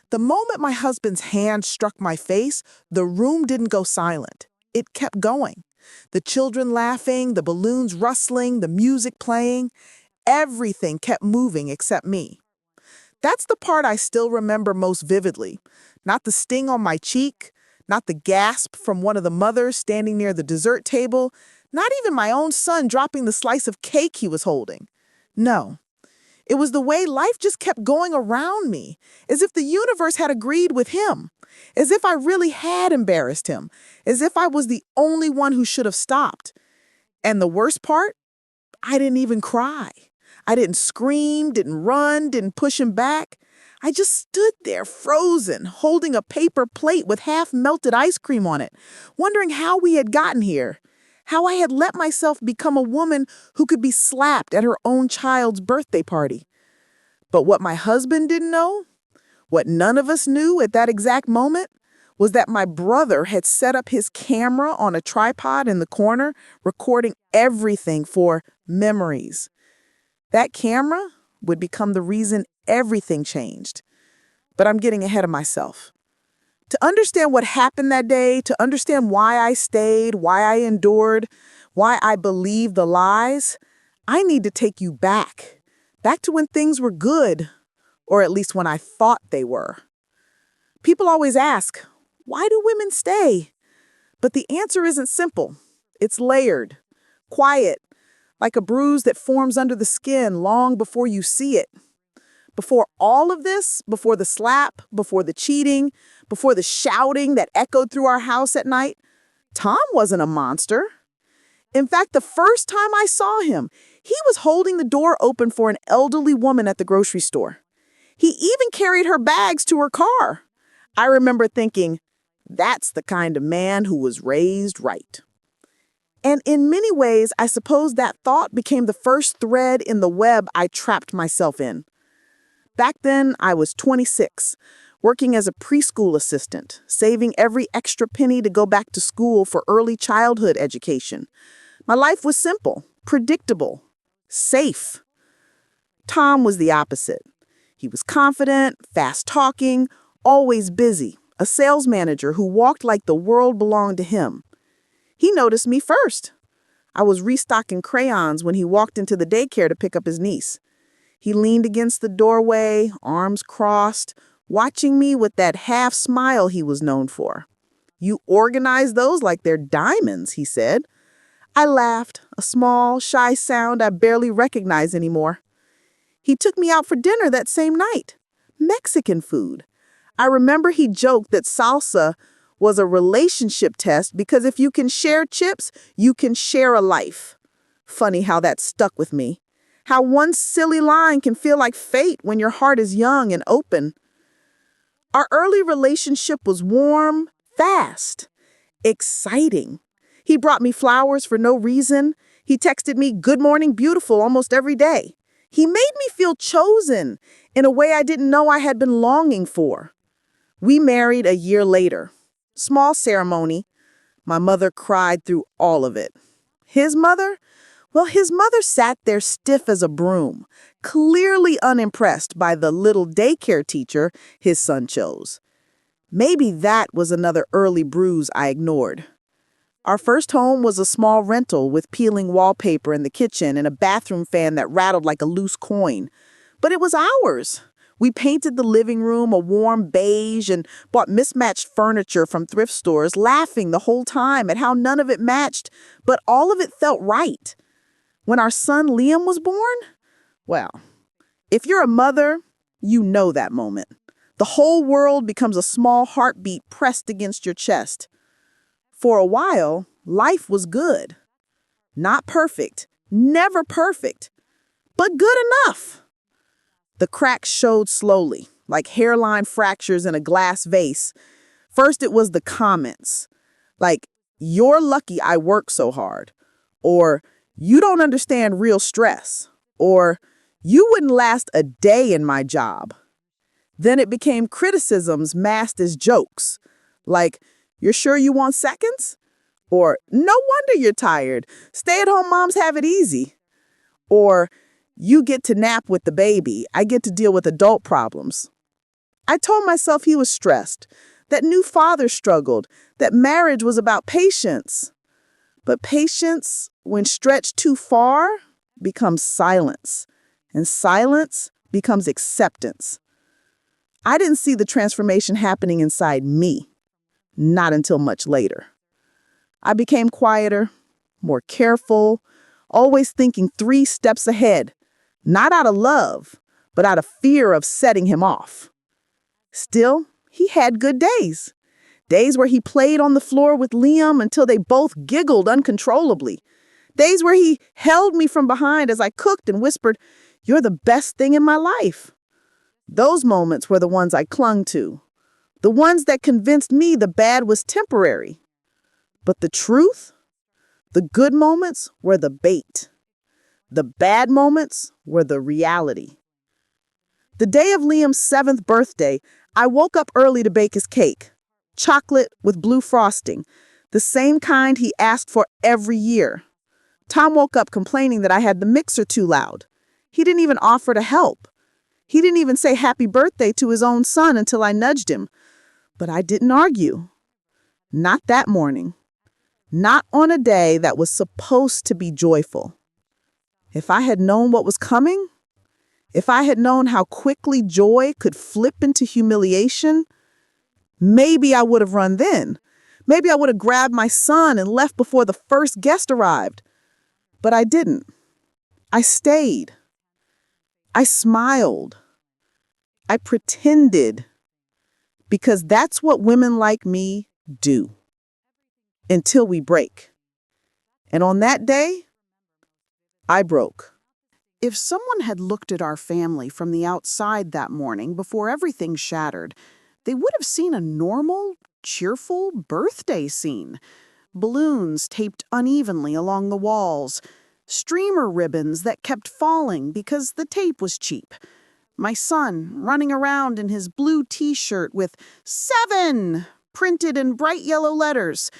The moment my husband's hand struck my face, the room didn't go silent. It kept going. The children laughing, the balloons rustling, the music playing, everything kept moving except me. That's the part I still remember most vividly. Not the sting on my cheek, not the gasp from one of the mothers standing near the dessert table, not even my own son dropping the slice of cake he was holding. No, it was the way life just kept going around me, as if the universe had agreed with him, as if I really had embarrassed him, as if I was the only one who should have stopped. And the worst part? I didn't even cry. I didn't scream, didn't run, didn't push him back. I just stood there frozen, holding a paper plate with half-melted ice cream on it, wondering how we had gotten here, how I had let myself become a woman who could be slapped at her own child's birthday party. But what my husband didn't know, what none of us knew at that exact moment, was that my brother had set up his camera on a tripod in the corner, recording everything for memories. That camera would become the reason everything changed. But I'm getting ahead of myself. To understand what happened that day, to understand why I stayed, why I endured, why I believed the lies, I need to take you back. Back to when things were good, or at least when I thought they were. People always ask, why do women stay? But the answer isn't simple. It's layered, quiet, like a bruise that forms under the skin long before you see it. Before all of this, before the slap, before the cheating, before the shouting that echoed through our house at night, Tom wasn't a monster. In fact, the first time I saw him, he was holding the door open for an elderly woman at the grocery store. He even carried her bags to her car. I remember thinking, that's the kind of man who was raised right. And in many ways, I suppose that thought became the first thread in the web I trapped myself in. Back then, I was 26, working as a preschool assistant, saving every extra penny to go back to school for early childhood education. My life was simple, predictable, safe. Tom was the opposite. He was confident, fast-talking, always busy, a sales manager who walked like the world belonged to him. He noticed me first. I was restocking crayons when he walked into the daycare to pick up his niece. He leaned against the doorway, arms crossed, watching me with that half smile he was known for. "You organize those like they're diamonds," he said. I laughed, a small, shy sound I barely recognized anymore. He took me out for dinner that same night. Mexican food. I remember he joked that salsa was a relationship test because if you can share chips, you can share a life. Funny how that stuck with me. How one silly line can feel like fate when your heart is young and open. Our early relationship was warm, fast, exciting. He brought me flowers for no reason. He texted me, "Good morning, beautiful," almost every day. He made me feel chosen in a way I didn't know I had been longing for. We married a year later. Small ceremony. My mother cried through all of it. His mother? Well, his mother sat there stiff as a broom, clearly unimpressed by the little daycare teacher his son chose. Maybe that was another early bruise I ignored. Our first home was a small rental with peeling wallpaper in the kitchen and a bathroom fan that rattled like a loose coin. But it was ours. We painted the living room a warm beige and bought mismatched furniture from thrift stores, laughing the whole time at how none of it matched, but all of it felt right. When our son Liam was born, well, if you're a mother, you know that moment. The whole world becomes a small heartbeat pressed against your chest. For a while, life was good. Not perfect, never perfect, but good enough. The cracks showed slowly, like hairline fractures in a glass vase. First, it was the comments, like, "You're lucky I work so hard," or "You don't understand real stress," or "You wouldn't last a day in my job." Then it became criticisms masked as jokes, like, "You're sure you want seconds?" Or "No wonder you're tired. Stay-at-home moms have it easy." Or "You get to nap with the baby. I get to deal with adult problems." I told myself he was stressed, that new father struggled, that marriage was about patience. But patience, when stretched too far, becomes silence, and silence becomes acceptance. I didn't see the transformation happening inside me, not until much later. I became quieter, more careful, always thinking 3 steps ahead, not out of love, but out of fear of setting him off. Still, he had good days. Days where he played on the floor with Liam until they both giggled uncontrollably. Days where he held me from behind as I cooked and whispered, "You're the best thing in my life." Those moments were the ones I clung to, the ones that convinced me the bad was temporary. But the truth, the good moments were the bait. The bad moments were the reality. The day of Liam's 7th birthday, I woke up early to bake his cake. Chocolate with blue frosting, the same kind he asked for every year. Tom woke up complaining that I had the mixer too loud. He didn't even offer to help. He didn't even say happy birthday to his own son until I nudged him. But I didn't argue. Not that morning. Not on a day that was supposed to be joyful. If I had known what was coming, if I had known how quickly joy could flip into humiliation, maybe I would have run then. Maybe I would have grabbed my son and left before the first guest arrived. But I didn't. I stayed. I smiled. I pretended. Because that's what women like me do. Until we break. And on that day, I broke. If someone had looked at our family from the outside that morning before everything shattered, they would have seen a normal, cheerful birthday scene. Balloons taped unevenly along the walls, streamer ribbons that kept falling because the tape was cheap. My son running around in his blue t-shirt with 7 printed in bright yellow letters.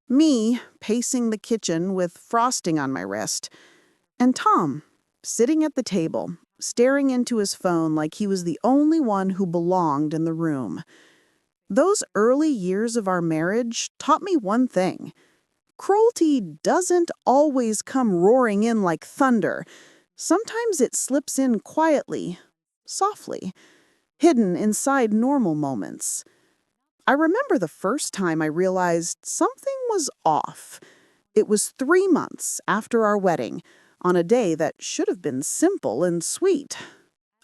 Me pacing the kitchen with frosting on my wrist. And Tom sitting at the table, staring into his phone like he was the only one who belonged in the room. Those early years of our marriage taught me one thing. Cruelty doesn't always come roaring in like thunder. Sometimes it slips in quietly, softly, hidden inside normal moments. I remember the first time I realized something was off. It was 3 months after our wedding, on a day that should have been simple and sweet.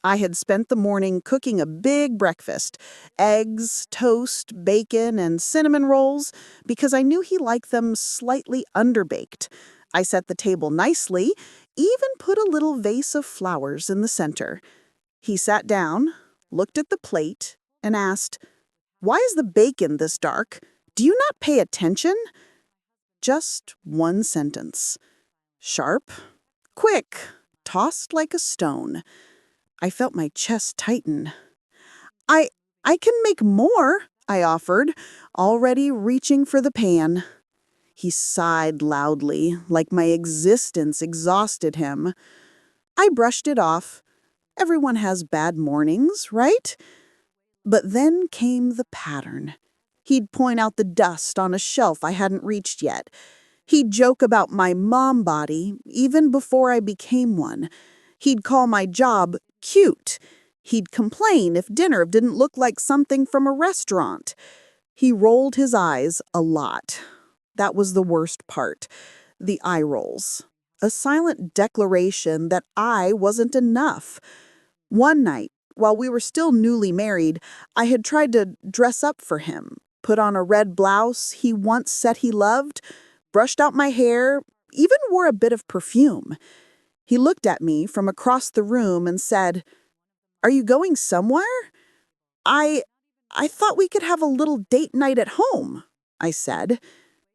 I had spent the morning cooking a big breakfast, eggs, toast, bacon, and cinnamon rolls, because I knew he liked them slightly underbaked. I set the table nicely, even put a little vase of flowers in the center. He sat down, looked at the plate, and asked, "Why is the bacon this dark? Do you not pay attention?" Just one sentence. Sharp, quick, tossed like a stone. I felt my chest tighten. I I can make more," I offered, already reaching for the pan. He sighed loudly, like my existence exhausted him. I brushed it off. Everyone has bad mornings, right? But then came the pattern. He'd point out the dust on a shelf I hadn't reached yet. He'd joke about my mom body even before I became one. He'd call my job cute. He'd complain if dinner didn't look like something from a restaurant. He rolled his eyes a lot. That was the worst part. The eye rolls. A silent declaration that I wasn't enough. One night, while we were still newly married, I had tried to dress up for him, put on a red blouse he once said he loved, brushed out my hair, even wore a bit of perfume. He looked at me from across the room and said, "Are you going somewhere?" I I thought we could have a little date night at home," I said.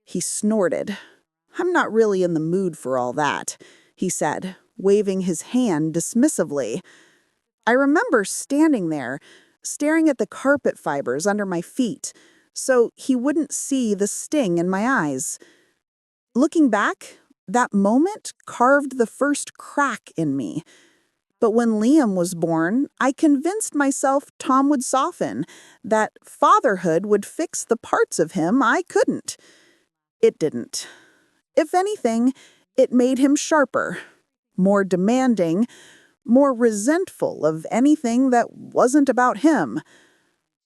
He snorted. "I'm not really in the mood for all that," he said, waving his hand dismissively. I remember standing there, staring at the carpet fibers under my feet, so he wouldn't see the sting in my eyes. Looking back, that moment carved the first crack in me. But when Liam was born, I convinced myself Tom would soften, that fatherhood would fix the parts of him I couldn't. It didn't. If anything, it made him sharper, more demanding, more resentful of anything that wasn't about him.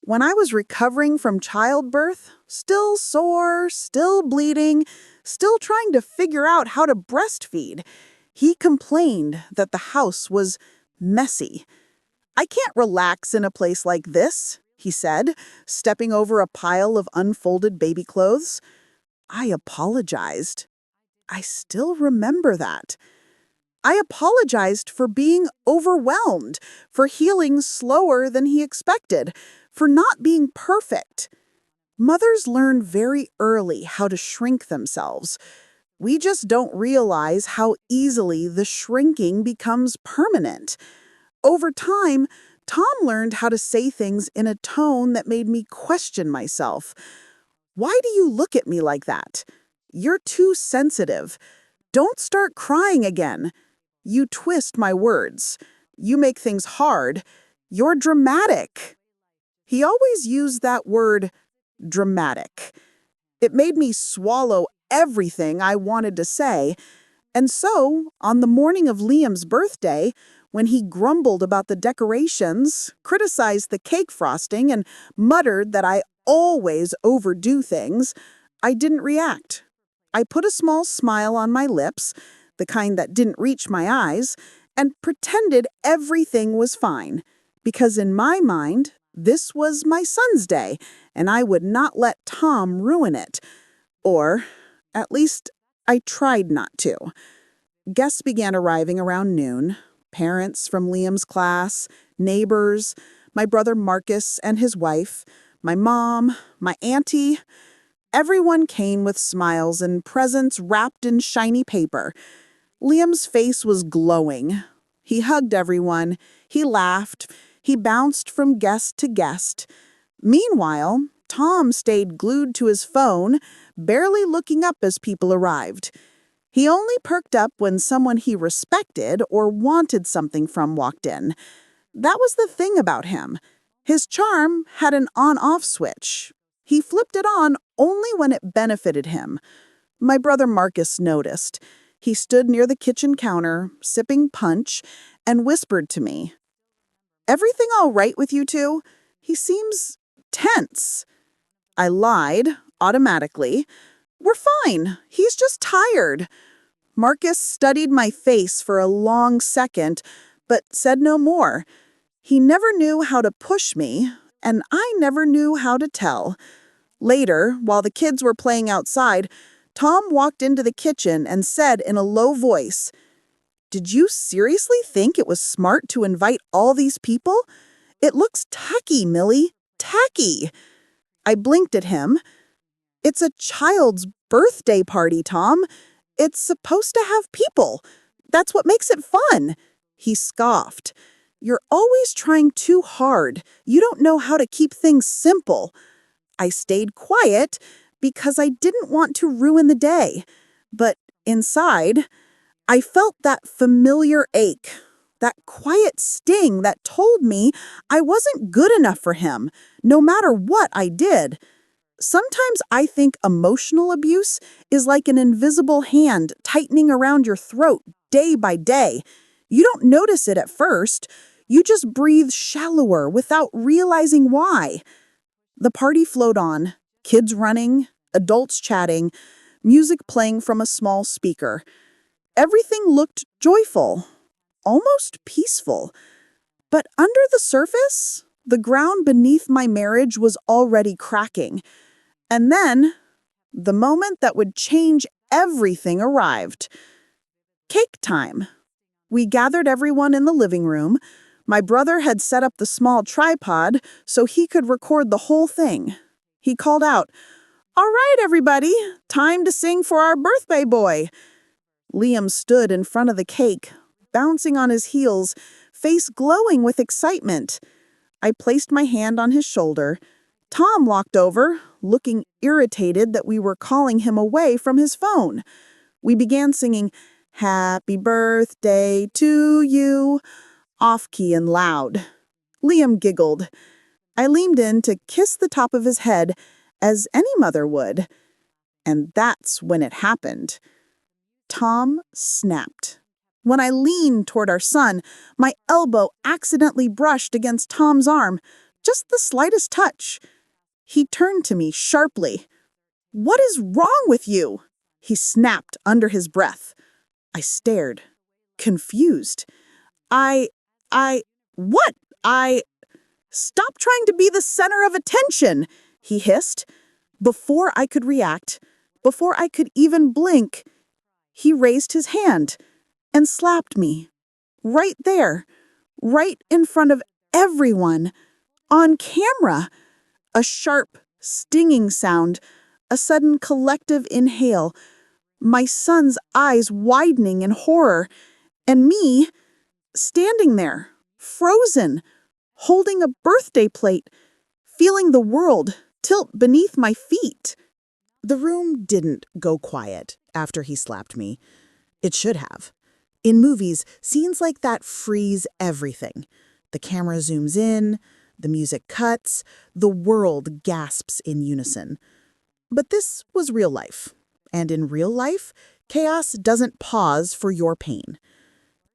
When I was recovering from childbirth, still sore, still bleeding, still trying to figure out how to breastfeed, he complained that the house was messy. "I can't relax in a place like this," he said, stepping over a pile of unfolded baby clothes. I apologized. I still remember that. I apologized for being overwhelmed, for healing slower than he expected, for not being perfect. Mothers learn very early how to shrink themselves. We just don't realize how easily the shrinking becomes permanent. Over time, Tom learned how to say things in a tone that made me question myself. "Why do you look at me like that? You're too sensitive. Don't start crying again. You twist my words. You make things hard. You're dramatic." He always used that word, dramatic. It made me swallow everything I wanted to say. And so, on the morning of Liam's birthday, when he grumbled about the decorations, criticized the cake frosting, and muttered that I always overdo things, I didn't react. I put a small smile on my lips, the kind that didn't reach my eyes, and pretended everything was fine. Because in my mind, this was my son's day, and I would not let Tom ruin it. Or, at least, I tried not to. Guests began arriving around noon. Parents from Liam's class, neighbors, my brother Marcus and his wife, my mom, my auntie. Everyone came with smiles and presents wrapped in shiny paper. Liam's face was glowing. He hugged everyone. He laughed. He bounced from guest to guest. Meanwhile, Tom stayed glued to his phone, barely looking up as people arrived. He only perked up when someone he respected or wanted something from walked in. That was the thing about him. His charm had an on-off switch. He flipped it on only when it benefited him. My brother Marcus noticed. He stood near the kitchen counter, sipping punch, and whispered to me, "Everything all right with you two? He seems tense." I lied, automatically. "We're fine. He's just tired." Marcus studied my face for a long second, but said no more. He never knew how to push me, and I never knew how to tell. Later, while the kids were playing outside, Tom walked into the kitchen and said in a low voice, "Did you seriously think it was smart to invite all these people? It looks tacky, Millie. Tacky." I blinked at him. "It's a child's birthday party, Tom. It's supposed to have people. That's what makes it fun." He scoffed. "You're always trying too hard. You don't know how to keep things simple." I stayed quiet because I didn't want to ruin the day. But inside, I felt that familiar ache, that quiet sting that told me I wasn't good enough for him, no matter what I did. Sometimes I think emotional abuse is like an invisible hand tightening around your throat day by day. You don't notice it at first. You just breathe shallower without realizing why. The party flowed on, kids running, adults chatting, music playing from a small speaker. Everything looked joyful, almost peaceful. But under the surface, the ground beneath my marriage was already cracking. And then, the moment that would change everything arrived. Cake time. We gathered everyone in the living room. My brother had set up the small tripod so he could record the whole thing. He called out, "All right, everybody, time to sing for our birthday boy." Liam stood in front of the cake, bouncing on his heels, face glowing with excitement. I placed my hand on his shoulder. Tom walked over, looking irritated that we were calling him away from his phone. We began singing, "Happy birthday to you." off-key and loud. Liam giggled. I leaned in to kiss the top of his head, as any mother would. And that's when it happened. Tom snapped. When I leaned toward our son, my elbow accidentally brushed against Tom's arm, just the slightest touch. He turned to me sharply. "What is wrong with you?" he snapped under his breath. I stared, confused. I, what? Stop trying to be the center of attention, he hissed. Before I could react, before I could even blink, he raised his hand and slapped me. Right there, right in front of everyone, on camera. A sharp, stinging sound, a sudden collective inhale, my son's eyes widening in horror, and me standing there, frozen, holding a birthday plate, feeling the world tilt beneath my feet. The room didn't go quiet after he slapped me. It should have. In movies, scenes like that freeze everything. The camera zooms in, the music cuts, the world gasps in unison. But this was real life. And in real life, chaos doesn't pause for your pain.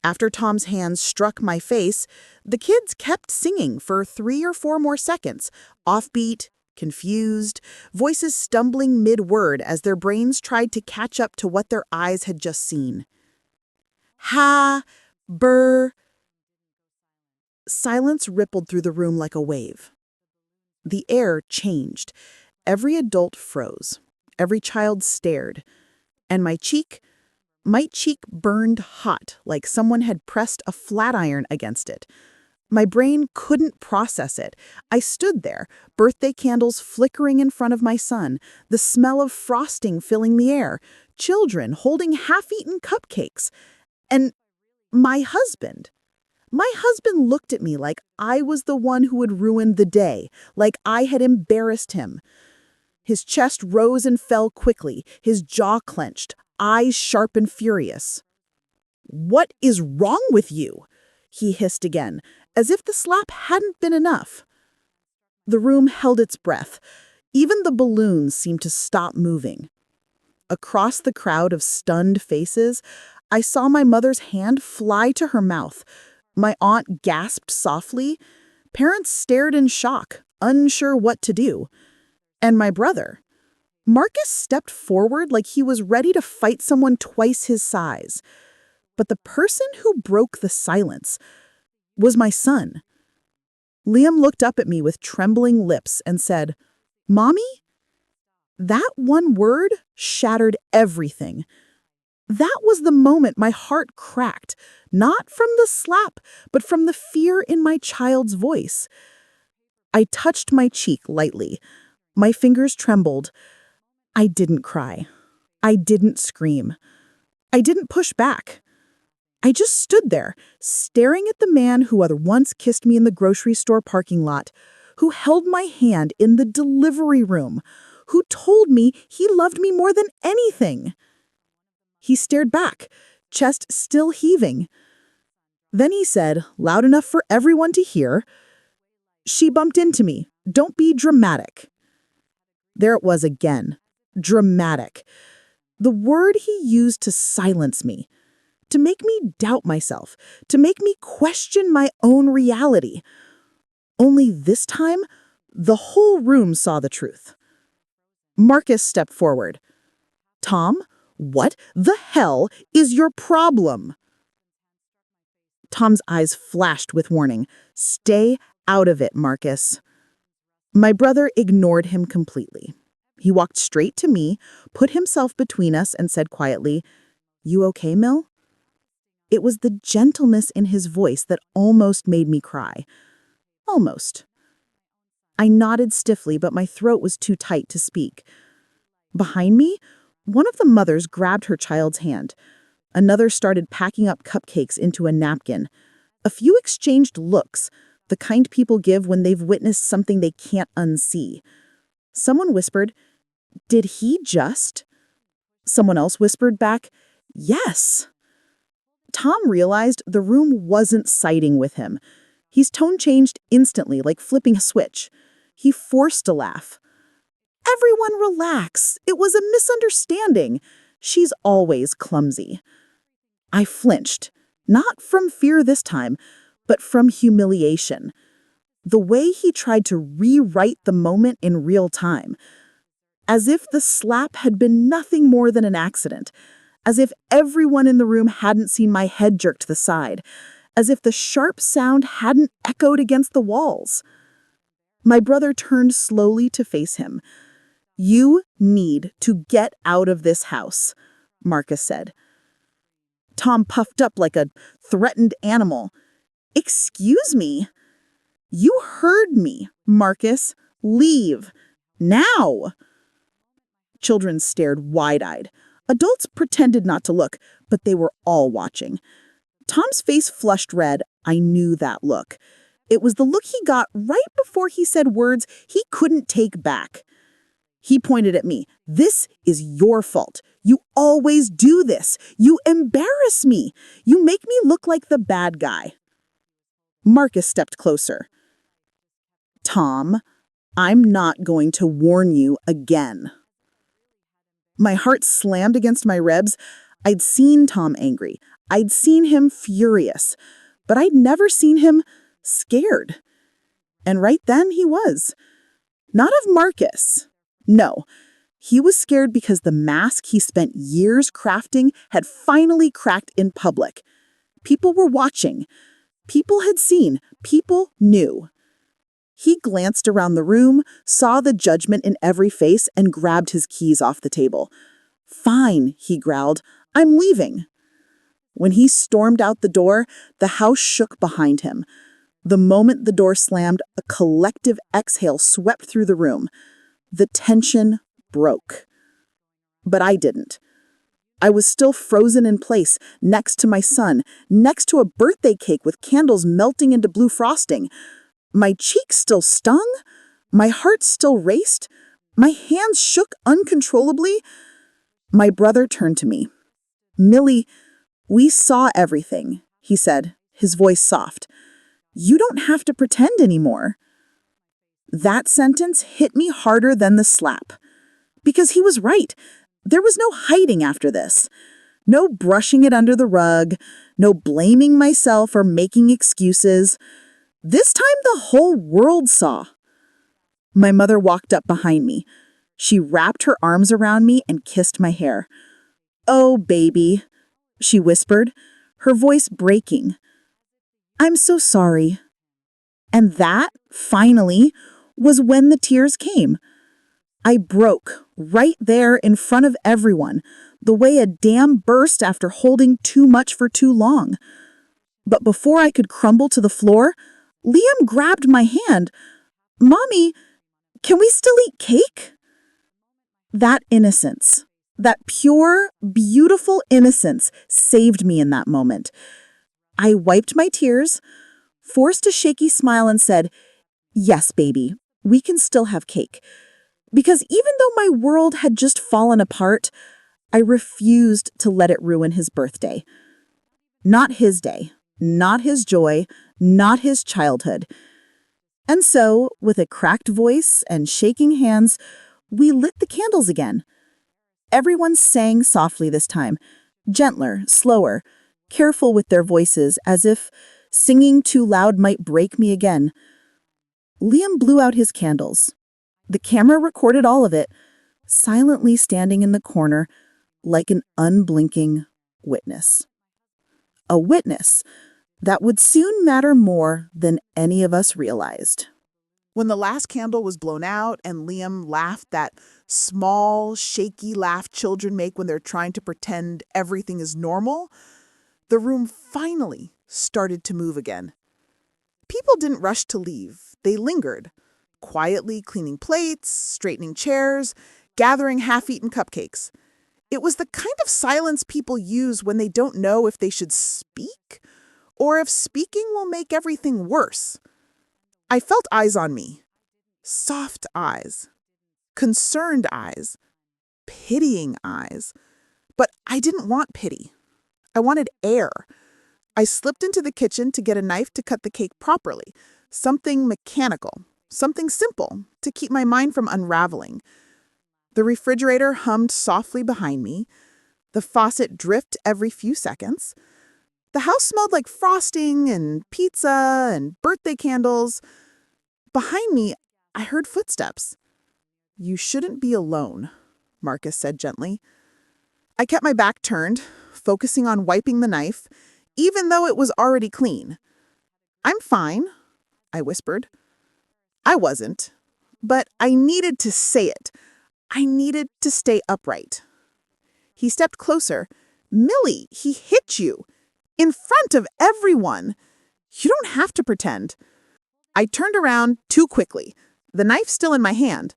After Tom's hands struck my face, the kids kept singing for 3 or 4 more seconds, offbeat, confused, voices stumbling mid-word as their brains tried to catch up to what their eyes had just seen. Ha, burr. Silence rippled through the room like a wave. The air changed. Every adult froze. Every child stared. And my cheek burned hot, like someone had pressed a flat iron against it. My brain couldn't process it. I stood there, birthday candles flickering in front of my son, the smell of frosting filling the air, children holding half-eaten cupcakes. And my husband looked at me like I was the one who had ruined the day, like I had embarrassed him. His chest rose and fell quickly, his jaw clenched, eyes sharp and furious. "What is wrong with you?" he hissed again, as if the slap hadn't been enough. The room held its breath. Even the balloons seemed to stop moving. Across the crowd of stunned faces, I saw my mother's hand fly to her mouth. My aunt gasped softly. Parents stared in shock, unsure what to do. And my brother. Marcus stepped forward like he was ready to fight someone twice his size. But the person who broke the silence was my son. Liam looked up at me with trembling lips and said, "Mommy?" That one word shattered everything. That was the moment my heart cracked, not from the slap, but from the fear in my child's voice. I touched my cheek lightly. My fingers trembled. I didn't cry. I didn't scream. I didn't push back. I just stood there, staring at the man who had once kissed me in the grocery store parking lot, who held my hand in the delivery room, who told me he loved me more than anything. He stared back, chest still heaving. Then he said, loud enough for everyone to hear, "She bumped into me. Don't be dramatic." There it was again. Dramatic. The word he used to silence me, to make me doubt myself, to make me question my own reality. Only this time, the whole room saw the truth. Marcus stepped forward. "Tom, what the hell is your problem?" Tom's eyes flashed with warning. "Stay out of it, Marcus." My brother ignored him completely. He walked straight to me, put himself between us, and said quietly, "You okay, Mill?" It was the gentleness in his voice that almost made me cry. Almost. I nodded stiffly, but my throat was too tight to speak. Behind me, one of the mothers grabbed her child's hand. Another started packing up cupcakes into a napkin. A few exchanged looks, the kind people give when they've witnessed something they can't unsee. Someone whispered, "Did he just?" Someone else whispered back, "Yes." Tom realized the room wasn't siding with him. His tone changed instantly, like flipping a switch. He forced a laugh. Everyone relax. It was a misunderstanding. She's always clumsy. I flinched, not from fear this time, but from humiliation. The way he tried to rewrite the moment in real time, as if the slap had been nothing more than an accident, as if everyone in the room hadn't seen my head jerk to the side, as if the sharp sound hadn't echoed against the walls. My brother turned slowly to face him. "You need to get out of this house," Marcus said. Tom puffed up like a threatened animal. "Excuse me?" "You heard me, Marcus. Leave. Now!" Children stared wide-eyed. Adults pretended not to look, but they were all watching. Tom's face flushed red. I knew that look. It was the look he got right before he said words he couldn't take back. He pointed at me. "This is your fault. You always do this. You embarrass me. You make me look like the bad guy." Marcus stepped closer. "Tom, I'm not going to warn you again." My heart slammed against my ribs. I'd seen Tom angry. I'd seen him furious. But I'd never seen him scared. And right then he was. Not of Marcus. No. He was scared because the mask he spent years crafting had finally cracked in public. People were watching. People had seen. People knew. He glanced around the room, saw the judgment in every face, and grabbed his keys off the table. "Fine," he growled. "I'm leaving." When he stormed out the door, the house shook behind him. The moment the door slammed, a collective exhale swept through the room. The tension broke. But I didn't. I was still frozen in place, next to my son, next to a birthday cake with candles melting into blue frosting. My cheeks still stung. My heart still raced. My hands shook uncontrollably. My brother turned to me. "Millie, we saw everything," he said, his voice soft. "You don't have to pretend anymore." That sentence hit me harder than the slap. Because he was right. There was no hiding after this. No brushing it under the rug. No blaming myself or making excuses. This time the whole world saw. My mother walked up behind me. She wrapped her arms around me and kissed my hair. "Oh, baby," she whispered, her voice breaking. "I'm so sorry." And that, finally, was when the tears came. I broke right there in front of everyone, the way a dam burst after holding too much for too long. But before I could crumble to the floor, Liam grabbed my hand. "Mommy, can we still eat cake?" That innocence, that pure, beautiful innocence saved me in that moment. I wiped my tears, forced a shaky smile and said, "Yes, baby, we can still have cake." Because even though my world had just fallen apart, I refused to let it ruin his birthday. Not his day, not his joy, not his childhood. And so, with a cracked voice and shaking hands, we lit the candles again. Everyone sang softly this time, gentler, slower, careful with their voices, as if singing too loud might break me again. Liam blew out his candles. The camera recorded all of it, silently standing in the corner like an unblinking witness. A witness that would soon matter more than any of us realized. When the last candle was blown out and Liam laughed that small, shaky laugh children make when they're trying to pretend everything is normal, the room finally started to move again. People didn't rush to leave. They lingered, quietly cleaning plates, straightening chairs, gathering half-eaten cupcakes. It was the kind of silence people use when they don't know if they should speak or if speaking will make everything worse. I felt eyes on me. Soft eyes. Concerned eyes. Pitying eyes. But I didn't want pity. I wanted air. I slipped into the kitchen to get a knife to cut the cake properly. Something mechanical, something simple, to keep my mind from unraveling. The refrigerator hummed softly behind me. The faucet dripped every few seconds. The house smelled like frosting and pizza and birthday candles. Behind me, I heard footsteps. "You shouldn't be alone," Marcus said gently. I kept my back turned, focusing on wiping the knife, even though it was already clean. "I'm fine," I whispered. I wasn't, but I needed to say it. I needed to stay upright. He stepped closer. "Millie, he hit you. In front of everyone. You don't have to pretend." I turned around too quickly, the knife still in my hand.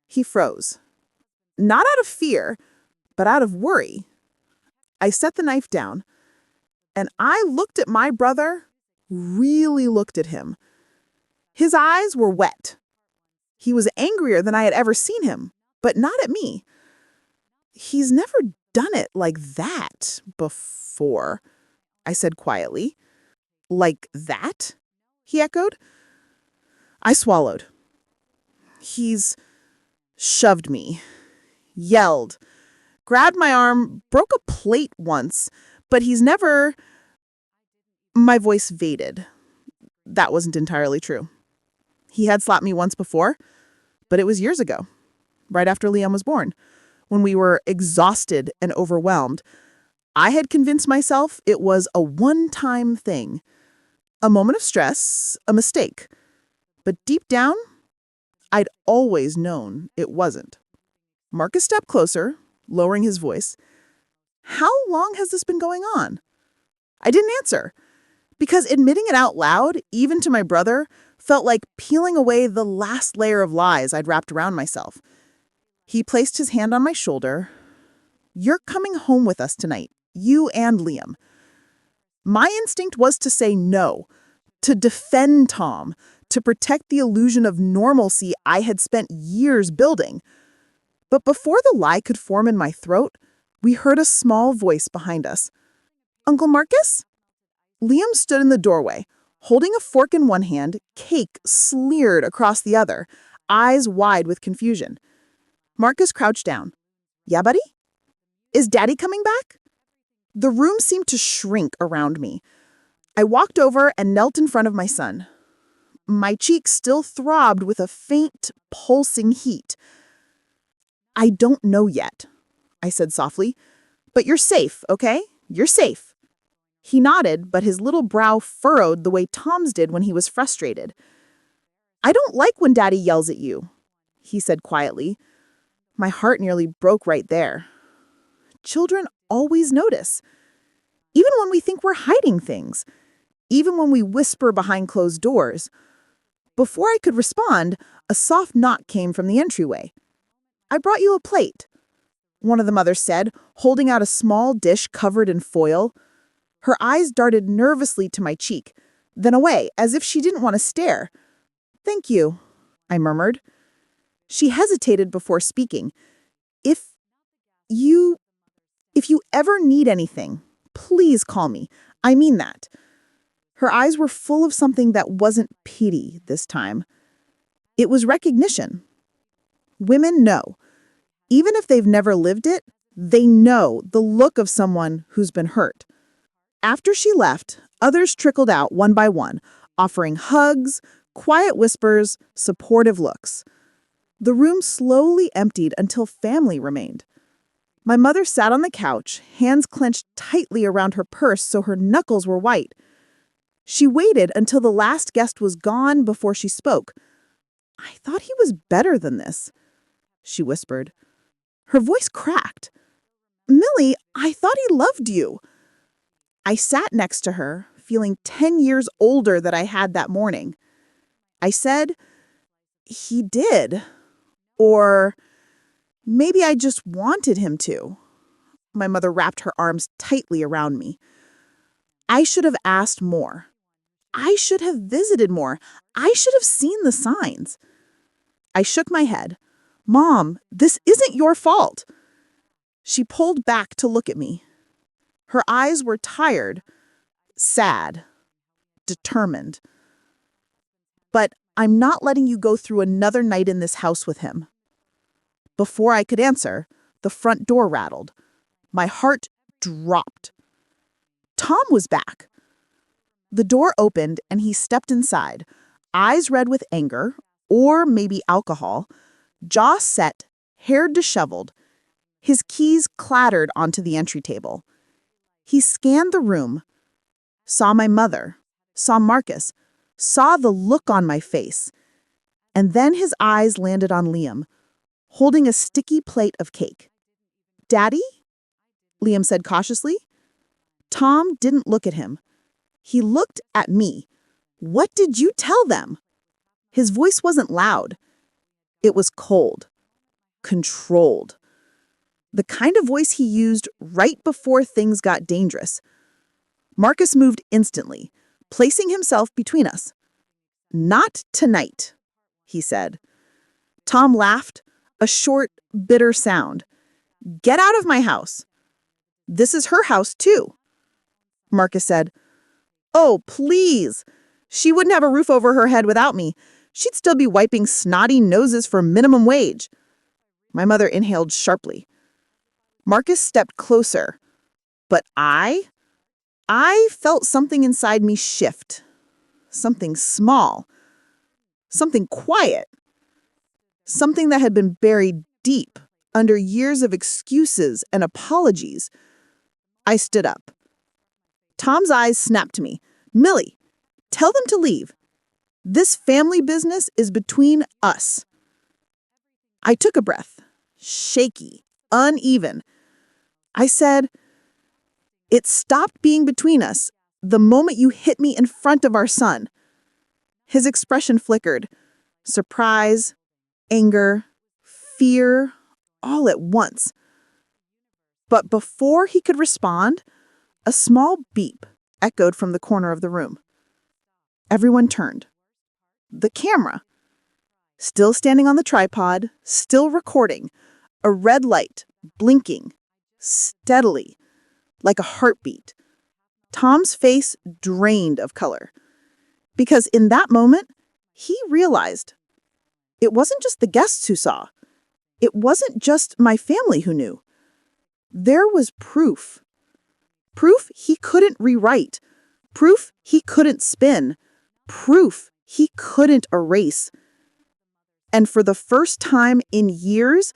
He froze. Not out of fear, but out of worry. I set the knife down, and I looked at my brother, really looked at him. His eyes were wet. He was angrier than I had ever seen him, but not at me. "He's never done it like that before," I said quietly. "Like that?" he echoed. I swallowed. "He's shoved me, yelled, grabbed my arm, broke a plate once, but he's never—" My voice faded. That wasn't entirely true. He had slapped me once before, but it was years ago, right after Liam was born, when we were exhausted and overwhelmed. I had convinced myself it was a one-time thing, a moment of stress, a mistake. But deep down, I'd always known it wasn't. Marcus stepped closer, lowering his voice. "How long has this been going on?" I didn't answer, because admitting it out loud, even to my brother, felt like peeling away the last layer of lies I'd wrapped around myself. He placed his hand on my shoulder. "You're coming home with us tonight, you and Liam." My instinct was to say no, to defend Tom, to protect the illusion of normalcy I had spent years building. But before the lie could form in my throat, we heard a small voice behind us. "Uncle Marcus?" Liam stood in the doorway, holding a fork in one hand, cake smeared across the other, eyes wide with confusion. Marcus crouched down. "Yeah, buddy? Is Daddy coming back?" The room seemed to shrink around me. I walked over and knelt in front of my son. My cheeks still throbbed with a faint, pulsing heat. "I don't know yet," I said softly. "But you're safe, okay? You're safe." He nodded, but his little brow furrowed the way Tom's did when he was frustrated. "I don't like when Daddy yells at you," he said quietly. My heart nearly broke right there. Children always notice, even when we think we're hiding things, even when we whisper behind closed doors. Before I could respond, a soft knock came from the entryway. "I brought you a plate," one of the mothers said, holding out a small dish covered in foil. Her eyes darted nervously to my cheek, then away, as if she didn't want to stare. "Thank you," I murmured. She hesitated before speaking. If you ever need anything, please call me. I mean that." Her eyes were full of something that wasn't pity this time. It was recognition. Women know. Even if they've never lived it, they know the look of someone who's been hurt. After she left, others trickled out one by one, offering hugs, quiet whispers, supportive looks. The room slowly emptied until family remained. My mother sat on the couch, hands clenched tightly around her purse so her knuckles were white. She waited until the last guest was gone before she spoke. "I thought he was better than this," she whispered. Her voice cracked. "Millie, I thought he loved you." I sat next to her, feeling 10 years older than I had that morning. I said, "He did. Or maybe I just wanted him to." My mother wrapped her arms tightly around me. "I should have asked more. I should have visited more. I should have seen the signs." I shook my head. "Mom, this isn't your fault." She pulled back to look at me. Her eyes were tired, sad, determined. "But I'm not letting you go through another night in this house with him." Before I could answer, the front door rattled. My heart dropped. Tom was back. The door opened and he stepped inside, eyes red with anger, or maybe alcohol, jaw set, hair disheveled. His keys clattered onto the entry table. He scanned the room, saw my mother, saw Marcus, saw the look on my face, and then his eyes landed on Liam, holding a sticky plate of cake. "Daddy?" Liam said cautiously. Tom didn't look at him. He looked at me. "What did you tell them?" His voice wasn't loud. It was cold, controlled. The kind of voice he used right before things got dangerous. Marcus moved instantly, placing himself between us. "Not tonight," he said. Tom laughed, a short, bitter sound. "Get out of my house." "This is her house, too." Marcus said, "Oh, please. She wouldn't have a roof over her head without me. She'd still be wiping snotty noses for minimum wage." My mother inhaled sharply. Marcus stepped closer. But I felt something inside me shift. Something small. Something quiet. Something that had been buried deep under years of excuses and apologies. I stood up. Tom's eyes snapped to me. "Millie, tell them to leave. This family business is between us." I took a breath, shaky, uneven. I said, "It stopped being between us the moment you hit me in front of our son." His expression flickered. Surprise, anger, fear, all at once. But before he could respond, a small beep echoed from the corner of the room. Everyone turned. The camera, still standing on the tripod, still recording, a red light blinking steadily, like a heartbeat. Tom's face drained of color. Because in that moment, he realized it wasn't just the guests who saw. It wasn't just my family who knew. There was proof. Proof he couldn't rewrite. Proof he couldn't spin. Proof he couldn't erase. And for the first time in years,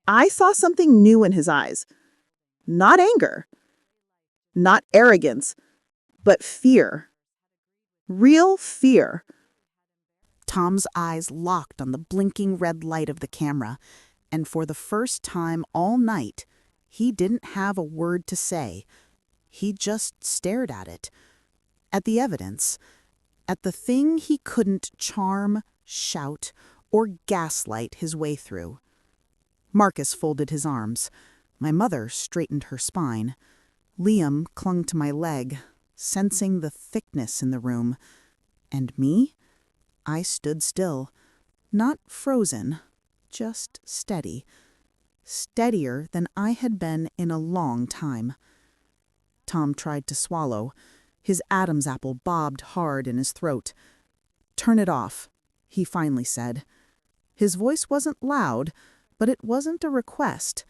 I saw something new in his eyes. Not anger, not arrogance, but fear. Real fear. Tom's eyes locked on the blinking red light of the camera, and for the first time all night, he didn't have a word to say. He just stared at it, at the evidence, at the thing he couldn't charm, shout, or gaslight his way through. Marcus folded his arms. My mother straightened her spine. Liam clung to my leg, sensing the thickness in the room. And me? I stood still, not frozen, just steady. Steadier than I had been in a long time. Tom tried to swallow. His Adam's apple bobbed hard in his throat. "Turn it off," he finally said. His voice wasn't loud, but it wasn't a request.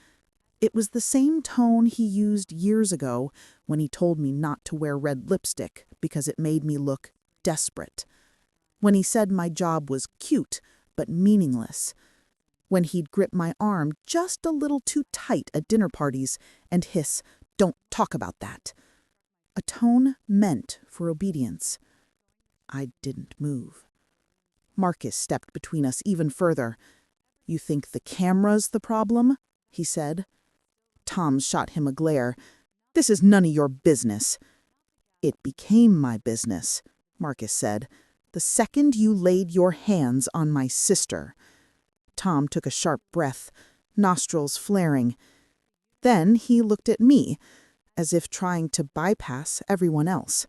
It was the same tone he used years ago when he told me not to wear red lipstick because it made me look desperate. When he said my job was cute but meaningless. When he'd grip my arm just a little too tight at dinner parties and hiss, "Don't talk about that." A tone meant for obedience. I didn't move. Marcus stepped between us even further. "You think the camera's the problem?" he said. Tom shot him a glare. "This is none of your business." "It became my business," Marcus said, "the second you laid your hands on my sister." Tom took a sharp breath, nostrils flaring. Then he looked at me, as if trying to bypass everyone else.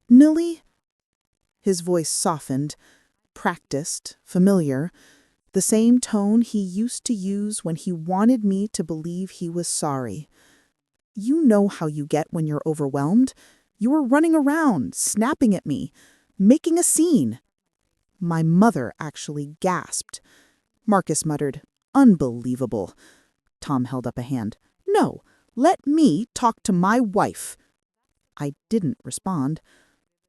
"Millie?" His voice softened, practiced, familiar, the same tone he used to use when he wanted me to believe he was sorry. You know how you get when you're overwhelmed. You were running around, snapping at me, making a scene. My mother actually gasped. Marcus muttered, "Unbelievable." Tom held up a hand. "No, let me talk to my wife." I didn't respond.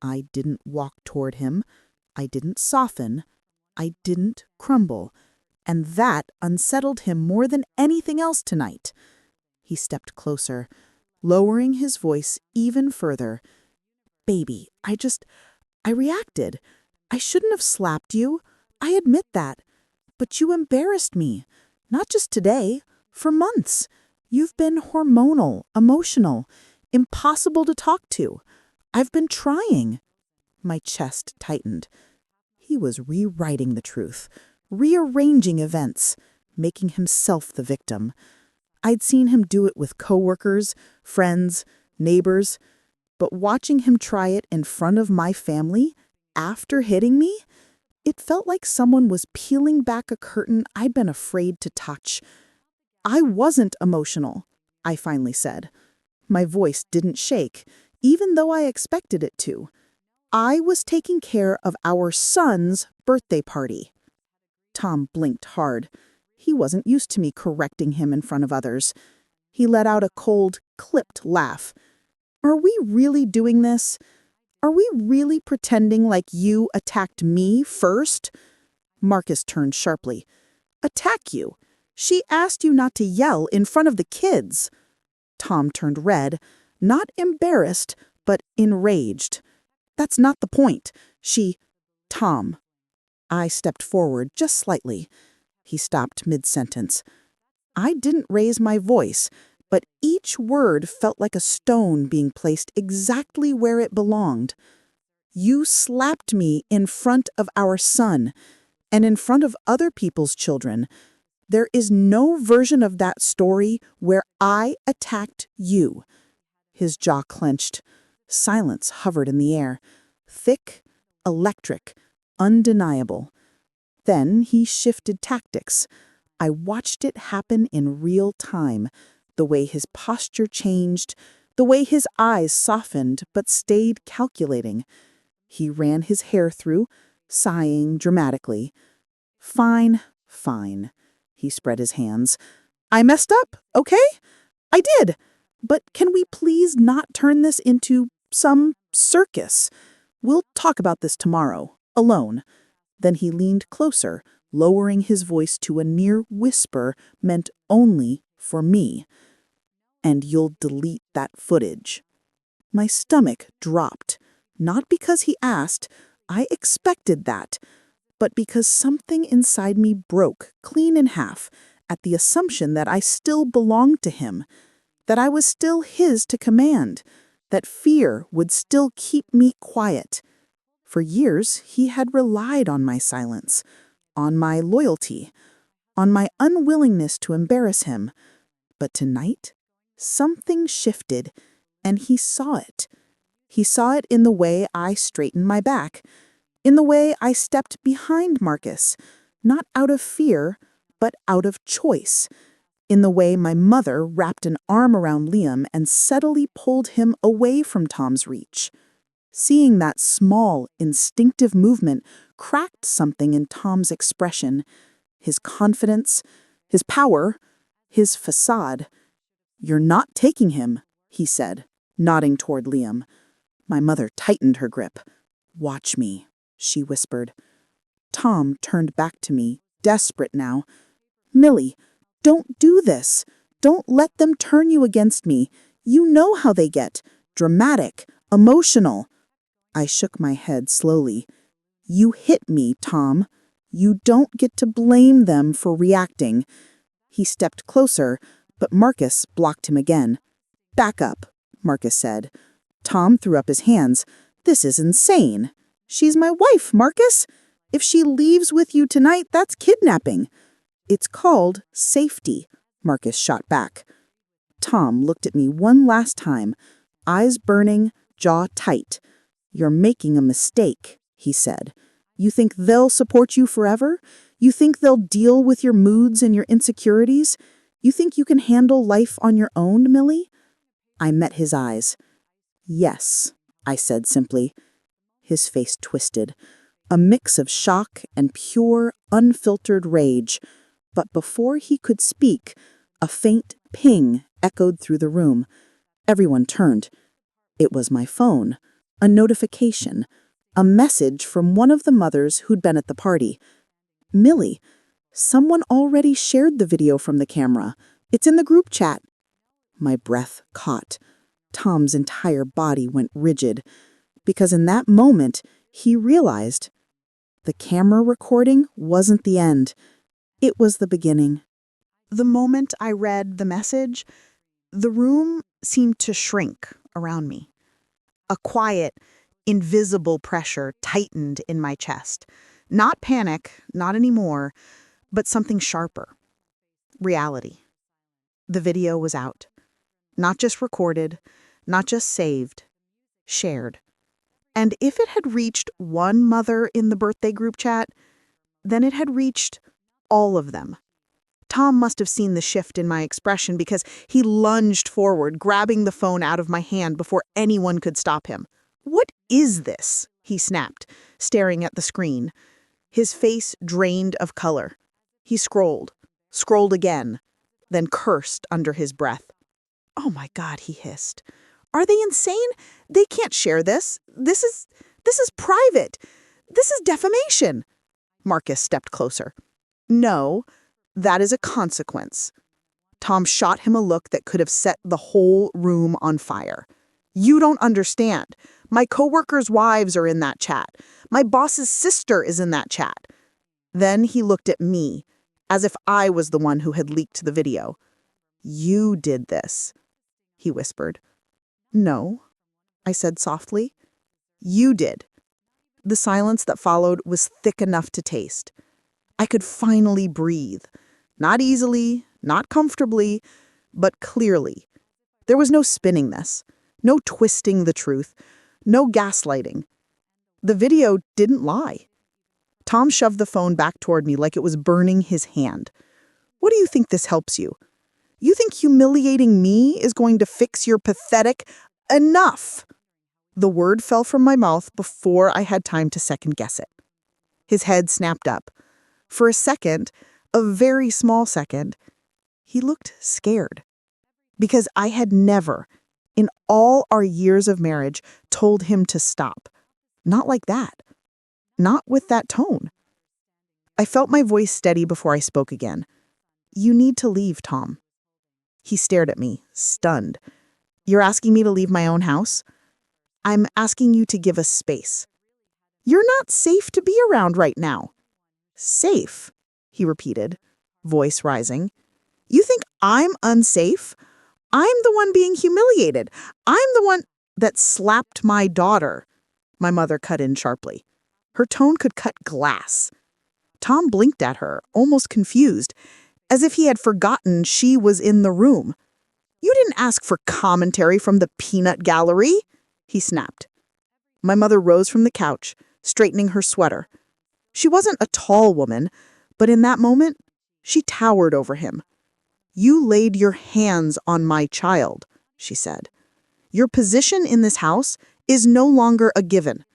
I didn't walk toward him. I didn't soften. I didn't crumble. And that unsettled him more than anything else tonight. He stepped closer, lowering his voice even further. "Baby, I reacted. I shouldn't have slapped you. I admit that. But you embarrassed me. Not just today, for months. You've been hormonal, emotional, impossible to talk to. I've been trying." My chest tightened. He was rewriting the truth, rearranging events, making himself the victim. I'd seen him do it with coworkers, friends, neighbors, but watching him try it in front of my family, after hitting me, it felt like someone was peeling back a curtain I'd been afraid to touch. "I wasn't emotional," I finally said. My voice didn't shake, even though I expected it to. "I was taking care of our son's birthday party." Tom blinked hard. He wasn't used to me correcting him in front of others. He let out a cold, clipped laugh. "Are we really doing this? Are we really pretending like you attacked me first?" Marcus turned sharply. "Attack you? She asked you not to yell in front of the kids." Tom turned red, not embarrassed, but enraged. "That's not the point. Tom." I stepped forward just slightly. He stopped mid-sentence. I didn't raise my voice, but each word felt like a stone being placed exactly where it belonged. "You slapped me in front of our son, and in front of other people's children. There is no version of that story where I attacked you." His jaw clenched. Silence hovered in the air. Thick, electric, undeniable. Then he shifted tactics. I watched it happen in real time. The way his posture changed, the way his eyes softened but stayed calculating. He ran his hair through, sighing dramatically. "Fine, fine." He spread his hands. "I messed up, okay? I did. But can we please not turn this into some circus? We'll talk about this tomorrow, alone." Then he leaned closer, lowering his voice to a near whisper meant only for me. "And you'll delete that footage." My stomach dropped. Not because he asked, I expected that, but because something inside me broke clean in half at the assumption that I still belonged to him, that I was still his to command, that fear would still keep me quiet. For years, he had relied on my silence, on my loyalty, on my unwillingness to embarrass him. But tonight, something shifted, and he saw it. He saw it in the way I straightened my back, in the way I stepped behind Marcus, not out of fear, but out of choice, in the way my mother wrapped an arm around Liam and subtly pulled him away from Tom's reach. Seeing that small, instinctive movement cracked something in Tom's expression, his confidence, his power, his facade. "You're not taking him," he said, nodding toward Liam. My mother tightened her grip. "Watch me," she whispered. Tom turned back to me, desperate now. "Millie, don't do this. Don't let them turn you against me. You know how they get. Dramatic, emotional." I shook my head slowly. "You hit me, Tom. You don't get to blame them for reacting." He stepped closer, but Marcus blocked him again. "Back up," Marcus said. Tom threw up his hands. "This is insane. She's my wife, Marcus. If she leaves with you tonight, that's kidnapping." "It's called safety," Marcus shot back. Tom looked at me one last time, eyes burning, jaw tight. "You're making a mistake," he said. "You think they'll support you forever? You think they'll deal with your moods and your insecurities? You think you can handle life on your own, Millie? I met his eyes. Yes, I said simply. His face twisted, a mix of shock and pure, unfiltered rage. But before he could speak, a faint ping echoed through the room. Everyone turned. It was my phone, a notification, a message from one of the mothers who'd been at the party. Millie, someone already shared the video from the camera. It's in the group chat. My breath caught. Tom's entire body went rigid, because in that moment, he realized the camera recording wasn't the end. It was the beginning. The moment I read the message, the room seemed to shrink around me. A quiet, invisible pressure tightened in my chest. Not panic, not anymore, but something sharper. Reality. The video was out. Not just recorded, not just saved, shared. And if it had reached one mother in the birthday group chat, then it had reached all of them. Tom must have seen the shift in my expression because he lunged forward, grabbing the phone out of my hand before anyone could stop him. "What is this?" he snapped, staring at the screen. His face drained of color. He scrolled again, then cursed under his breath. "Oh my God," he hissed. "Are they insane? They can't share this. This is private. This is defamation." Marcus stepped closer. "No, that is a consequence." Tom shot him a look that could have set the whole room on fire. "You don't understand. My coworkers' wives are in that chat. My boss's sister is in that chat." Then he looked at me, as if I was the one who had leaked the video. "You did this," he whispered. "No," I said softly. "You did." The silence that followed was thick enough to taste. I could finally breathe. Not easily, not comfortably, but clearly. There was no spinning this, no twisting the truth, no gaslighting. The video didn't lie. Tom shoved the phone back toward me like it was burning his hand. "What do you think this helps you? You think humiliating me is going to fix your pathetic— Enough!" The word fell from my mouth before I had time to second-guess it. His head snapped up. For a second, a very small second, he looked scared. Because I had never, in all our years of marriage, told him to stop. Not like that. Not with that tone. I felt my voice steady before I spoke again. "You need to leave, Tom." He stared at me, stunned. "You're asking me to leave my own house?" "I'm asking you to give us space." "You're not safe to be around right now." "Safe," he repeated, voice rising. "You think I'm unsafe? I'm the one being humiliated. I'm the one that slapped my daughter." My mother cut in sharply. Her tone could cut glass. Tom blinked at her, almost confused, as if he had forgotten she was in the room. "You didn't ask for commentary from the peanut gallery," he snapped. My mother rose from the couch, straightening her sweater. She wasn't a tall woman, but in that moment, she towered over him. "You laid your hands on my child," she said. "Your position in this house is no longer a given."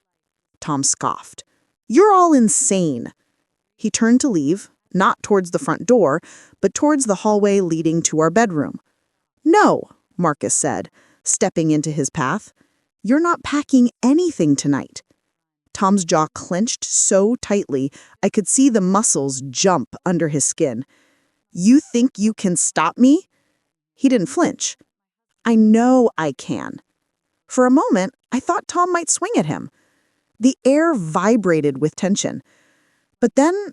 Tom scoffed. "You're all insane." He turned to leave, not towards the front door, but towards the hallway leading to our bedroom. "No," Marcus said, stepping into his path. "You're not packing anything tonight." Tom's jaw clenched so tightly I could see the muscles jump under his skin. "You think you can stop me?" He didn't flinch. "I know I can." For a moment, I thought Tom might swing at him. The air vibrated with tension. But then,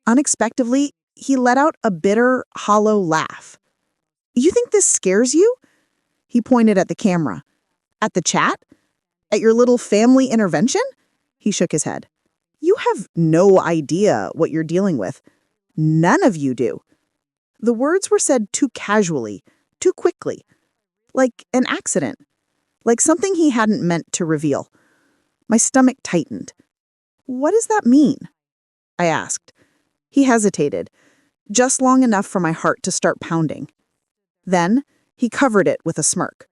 unexpectedly, he let out a bitter, hollow laugh. "You think this scares you?" He pointed at the camera. "At the chat? At your little family intervention?" He shook his head. "You have no idea what you're dealing with. None of you do." The words were said too casually, too quickly. Like an accident. Like something he hadn't meant to reveal. My stomach tightened. "What does that mean?" I asked. He hesitated, just long enough for my heart to start pounding. Then he covered it with a smirk.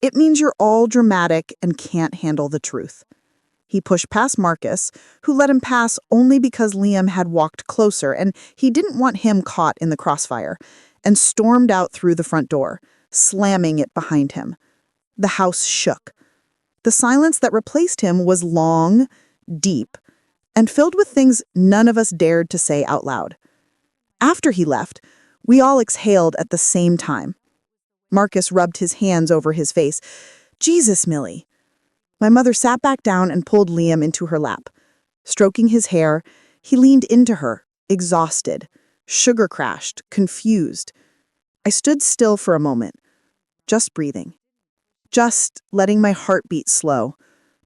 It means you're all dramatic and can't handle the truth. He pushed past Marcus, who let him pass only because Liam had walked closer and he didn't want him caught in the crossfire, and stormed out through the front door, slamming it behind him. The house shook. The silence that replaced him was long, deep, and filled with things none of us dared to say out loud. After he left, we all exhaled at the same time. Marcus rubbed his hands over his face. "Jesus, Millie." My mother sat back down and pulled Liam into her lap. Stroking his hair, he leaned into her, exhausted, sugar-crashed, confused. I stood still for a moment, just breathing, just letting my heart beat slow.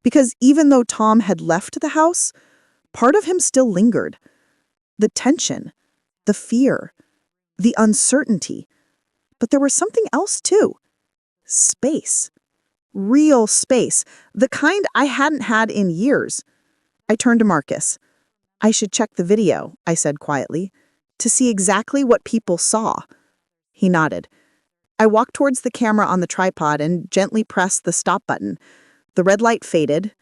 Because even though Tom had left the house, part of him still lingered. The tension, the fear, the uncertainty. But there was something else too. Space. Real space. The kind I hadn't had in years. I turned to Marcus. "I should check the video," I said quietly, "to see exactly what people saw." He nodded. I walked towards the camera on the tripod and gently pressed the stop button. The red light faded.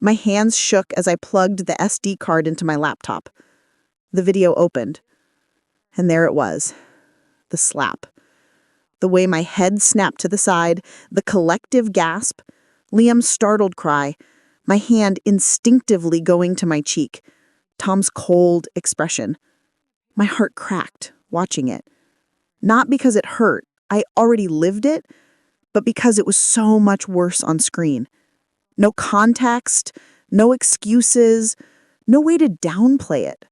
My hands shook as I plugged the SD card into my laptop. The video opened. And there it was. The slap. The way my head snapped to the side, the collective gasp, Liam's startled cry, my hand instinctively going to my cheek, Tom's cold expression. My heart cracked, watching it. Not because it hurt, I already lived it, but because it was so much worse on screen. No context, no excuses, no way to downplay it.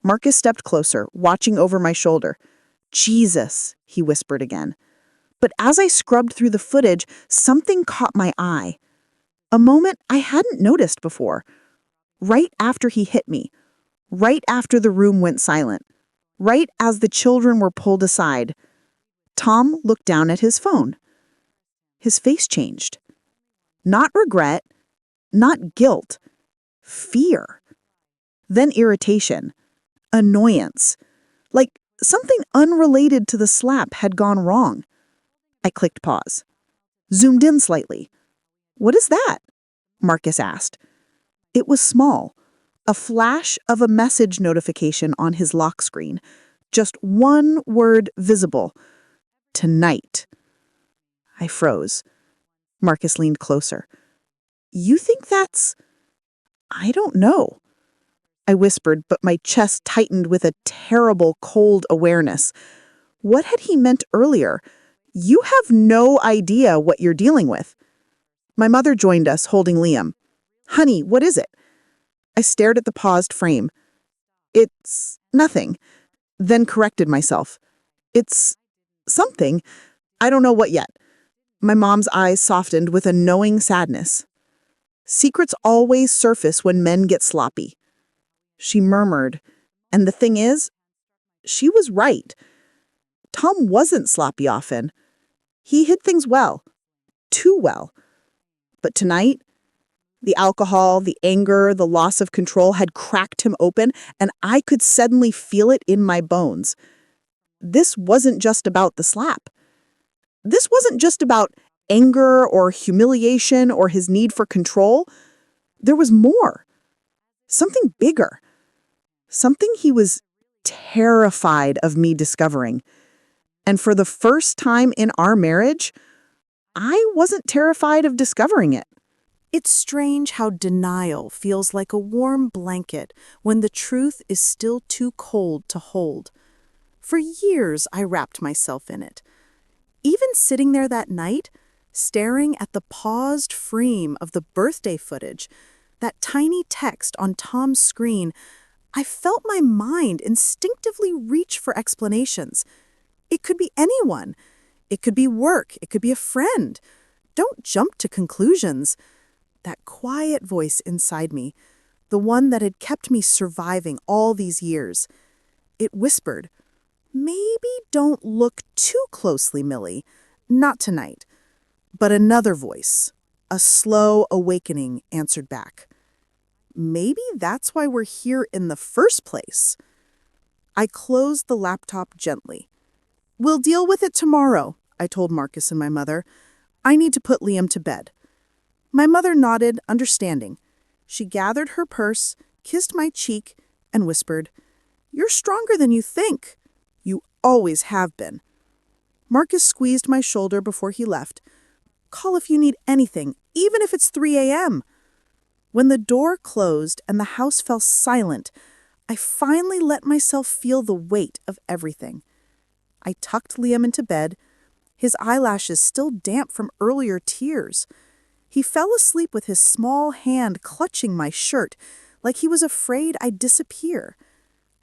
Marcus stepped closer, watching over my shoulder. "Jesus," he whispered again. But as I scrubbed through the footage, something caught my eye. A moment I hadn't noticed before. Right after he hit me. Right after the room went silent. Right as the children were pulled aside. Tom looked down at his phone. His face changed. Not regret, not guilt. Fear. Then irritation. Annoyance. Like something unrelated to the slap had gone wrong. I clicked pause. Zoomed in slightly. "What is that?" Marcus asked. It was small. A flash of a message notification on his lock screen. Just one word visible. "Tonight." I froze. Marcus leaned closer. "You think that's—" "I don't know." I whispered, but my chest tightened with a terrible, cold awareness. What had he meant earlier? "You have no idea what you're dealing with." My mother joined us, holding Liam. "Honey, what is it?" I stared at the paused frame. "It's nothing." Then corrected myself. "It's something. I don't know what yet." My mom's eyes softened with a knowing sadness. Secrets always surface when men get sloppy. She murmured, and the thing is, she was right. Tom wasn't sloppy often. He hid things well. Too well. But tonight, the alcohol, the anger, the loss of control had cracked him open, and I could suddenly feel it in my bones. This wasn't just about the slap. This wasn't just about anger or humiliation or his need for control. There was more. Something bigger. Something he was terrified of me discovering. And for the first time in our marriage, I wasn't terrified of discovering it. It's strange how denial feels like a warm blanket when the truth is still too cold to hold. For years, I wrapped myself in it. Even sitting there that night, staring at the paused frame of the birthday footage, that tiny text on Tom's screen, I felt my mind instinctively reach for explanations. It could be anyone. It could be work. It could be a friend. Don't jump to conclusions. That quiet voice inside me, the one that had kept me surviving all these years, it whispered, "Maybe don't look too closely, Millie. Not tonight." But another voice, a slow awakening, answered back. "Maybe that's why we're here in the first place." I closed the laptop gently. "We'll deal with it tomorrow," I told Marcus and my mother. I need to put Liam to bed." My mother nodded, understanding. She gathered her purse, kissed my cheek, and whispered, "You're stronger than you think. You always have been." Marcus squeezed my shoulder before he left. "Call if you need anything, even if it's 3 a.m. When the door closed and the house fell silent, I finally let myself feel the weight of everything. I tucked Liam into bed, his eyelashes still damp from earlier tears. He fell asleep with his small hand clutching my shirt, like he was afraid I'd disappear.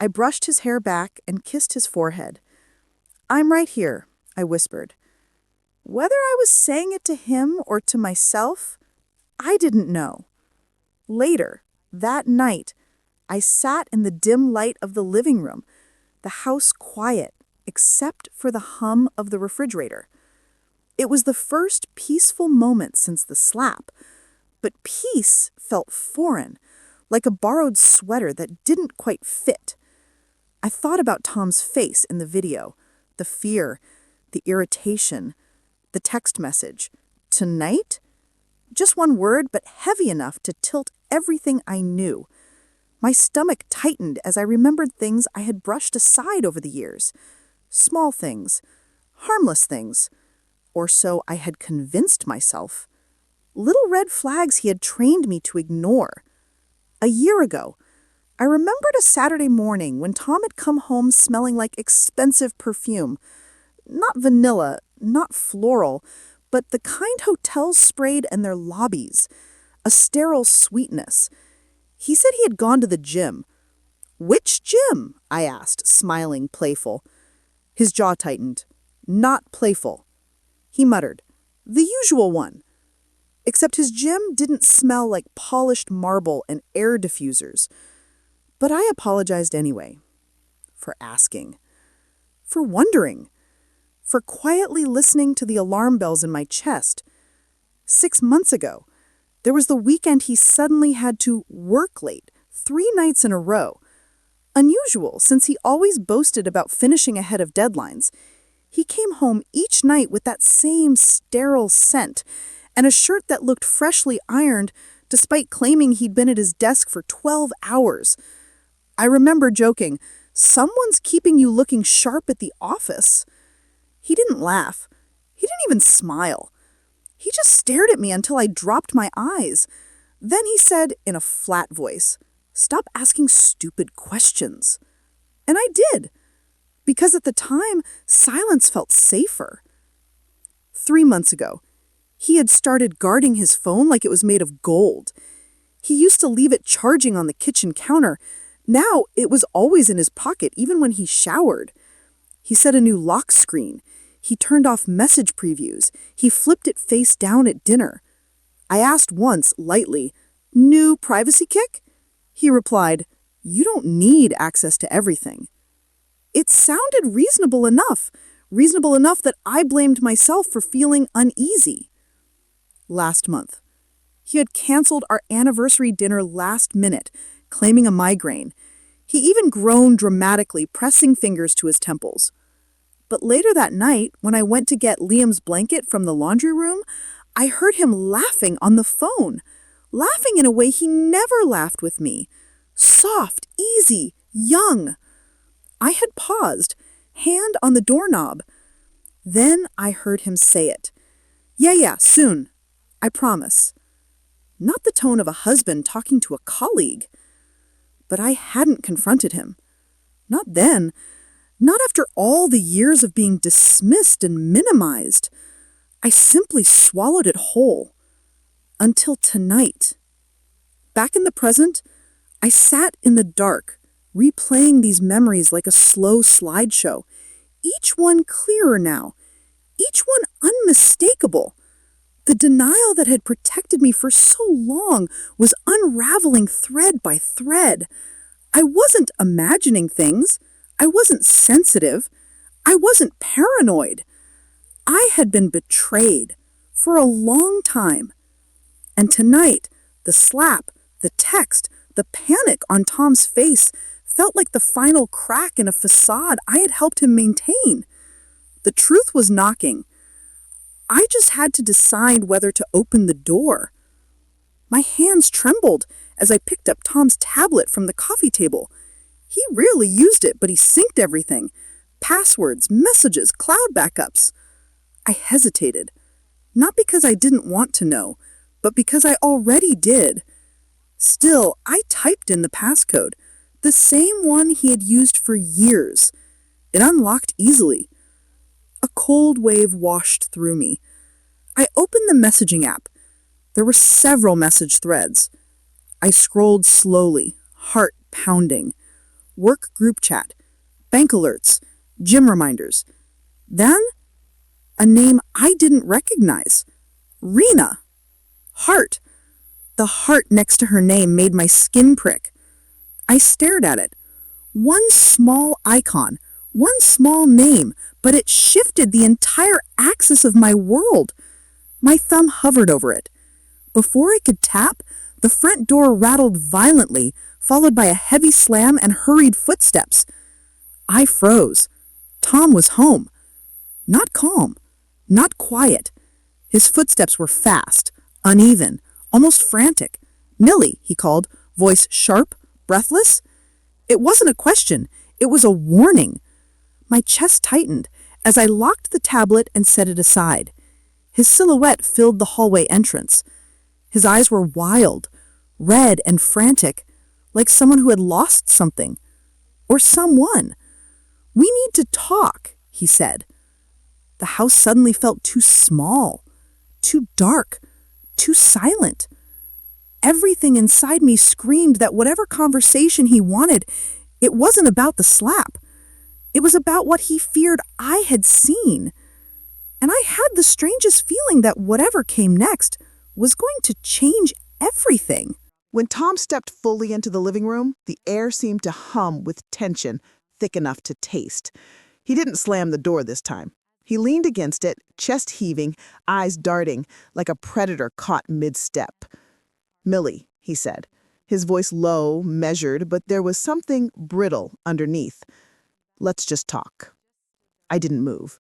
I brushed his hair back and kissed his forehead. "I'm right here," I whispered. Whether I was saying it to him or to myself, I didn't know. Later, that night, I sat in the dim light of the living room, the house quiet, except for the hum of the refrigerator. It was the first peaceful moment since the slap, but peace felt foreign, like a borrowed sweater that didn't quite fit. I thought about Tom's face in the video, the fear, the irritation, the text message. Tonight? Just one word, but heavy enough to tilt everything I knew. My stomach tightened as I remembered things I had brushed aside over the years. Small things, harmless things, or so I had convinced myself. Little red flags he had trained me to ignore. A year ago, I remembered a Saturday morning when Tom had come home smelling like expensive perfume. Not vanilla, not floral, but the kind hotels sprayed in their lobbies. A sterile sweetness. He said he had gone to the gym. "Which gym?" I asked, smiling, playful. His jaw tightened. "Not playful." He muttered, "The usual one." Except his gym didn't smell like polished marble and air diffusers. But I apologized anyway. For asking. For wondering. For quietly listening to the alarm bells in my chest. 6 months ago, there was the weekend he suddenly had to work late, 3 nights in a row. Unusual, since he always boasted about finishing ahead of deadlines. He came home each night with that same sterile scent and a shirt that looked freshly ironed, despite claiming he'd been at his desk for 12 hours. I remember joking, "Someone's keeping you looking sharp at the office." He didn't laugh. He didn't even smile. He just stared at me until I dropped my eyes. Then he said, in a flat voice, "Stop asking stupid questions." And I did, because at the time, silence felt safer. 3 months ago, he had started guarding his phone like it was made of gold. He used to leave it charging on the kitchen counter. Now it was always in his pocket, even when he showered. He set a new lock screen. He turned off message previews. He flipped it face down at dinner. I asked once, lightly, "New privacy kick?" He replied, "You don't need access to everything." It sounded reasonable enough that I blamed myself for feeling uneasy. Last month, he had canceled our anniversary dinner last minute, claiming a migraine. He even groaned dramatically, pressing fingers to his temples. But later that night, when I went to get Liam's blanket from the laundry room, I heard him laughing on the phone, laughing in a way he never laughed with me. Soft, easy, young. I had paused, hand on the doorknob. Then I heard him say it. Yeah, soon. I promise." Not the tone of a husband talking to a colleague. But I hadn't confronted him. Not then. Not after all the years of being dismissed and minimized. I simply swallowed it whole. Until tonight. Back in the present, I sat in the dark, replaying these memories like a slow slideshow. Each one clearer now. Each one unmistakable. The denial that had protected me for so long was unraveling thread by thread. I wasn't imagining things. I wasn't sensitive. I wasn't paranoid. I had been betrayed for a long time. And tonight, the slap, the text, the panic on Tom's face felt like the final crack in a facade I had helped him maintain. The truth was knocking. I just had to decide whether to open the door. My hands trembled as I picked up Tom's tablet from the coffee table. He rarely used it, but he synced everything. Passwords, messages, cloud backups. I hesitated. Not because I didn't want to know, but because I already did. Still, I typed in the passcode, the same one he had used for years. It unlocked easily. A cold wave washed through me. I opened the messaging app. There were several message threads. I scrolled slowly, heart pounding. Work group chat, bank alerts, gym reminders. Then, a name I didn't recognize. Rena. Heart. The heart next to her name made my skin prick. I stared at it. One small icon, one small name, but it shifted the entire axis of my world. My thumb hovered over it. Before I could tap, the front door rattled violently, followed by a heavy slam and hurried footsteps. I froze. Tom was home. Not calm, not quiet. His footsteps were fast, uneven, almost frantic. "Millie," he called, voice sharp, breathless. It wasn't a question, it was a warning. My chest tightened as I locked the tablet and set it aside. His silhouette filled the hallway entrance. His eyes were wild, red and frantic, like someone who had lost something. Or someone. "We need to talk," he said. The house suddenly felt too small, too dark, too silent. Everything inside me screamed that whatever conversation he wanted, it wasn't about the slap. It was about what he feared I had seen. And I had the strangest feeling that whatever came next was going to change everything. When Tom stepped fully into the living room, the air seemed to hum with tension thick enough to taste. He didn't slam the door this time. He leaned against it, chest heaving, eyes darting, like a predator caught mid-step. "Millie," he said, his voice low, measured, but there was something brittle underneath. "Let's just talk." I didn't move.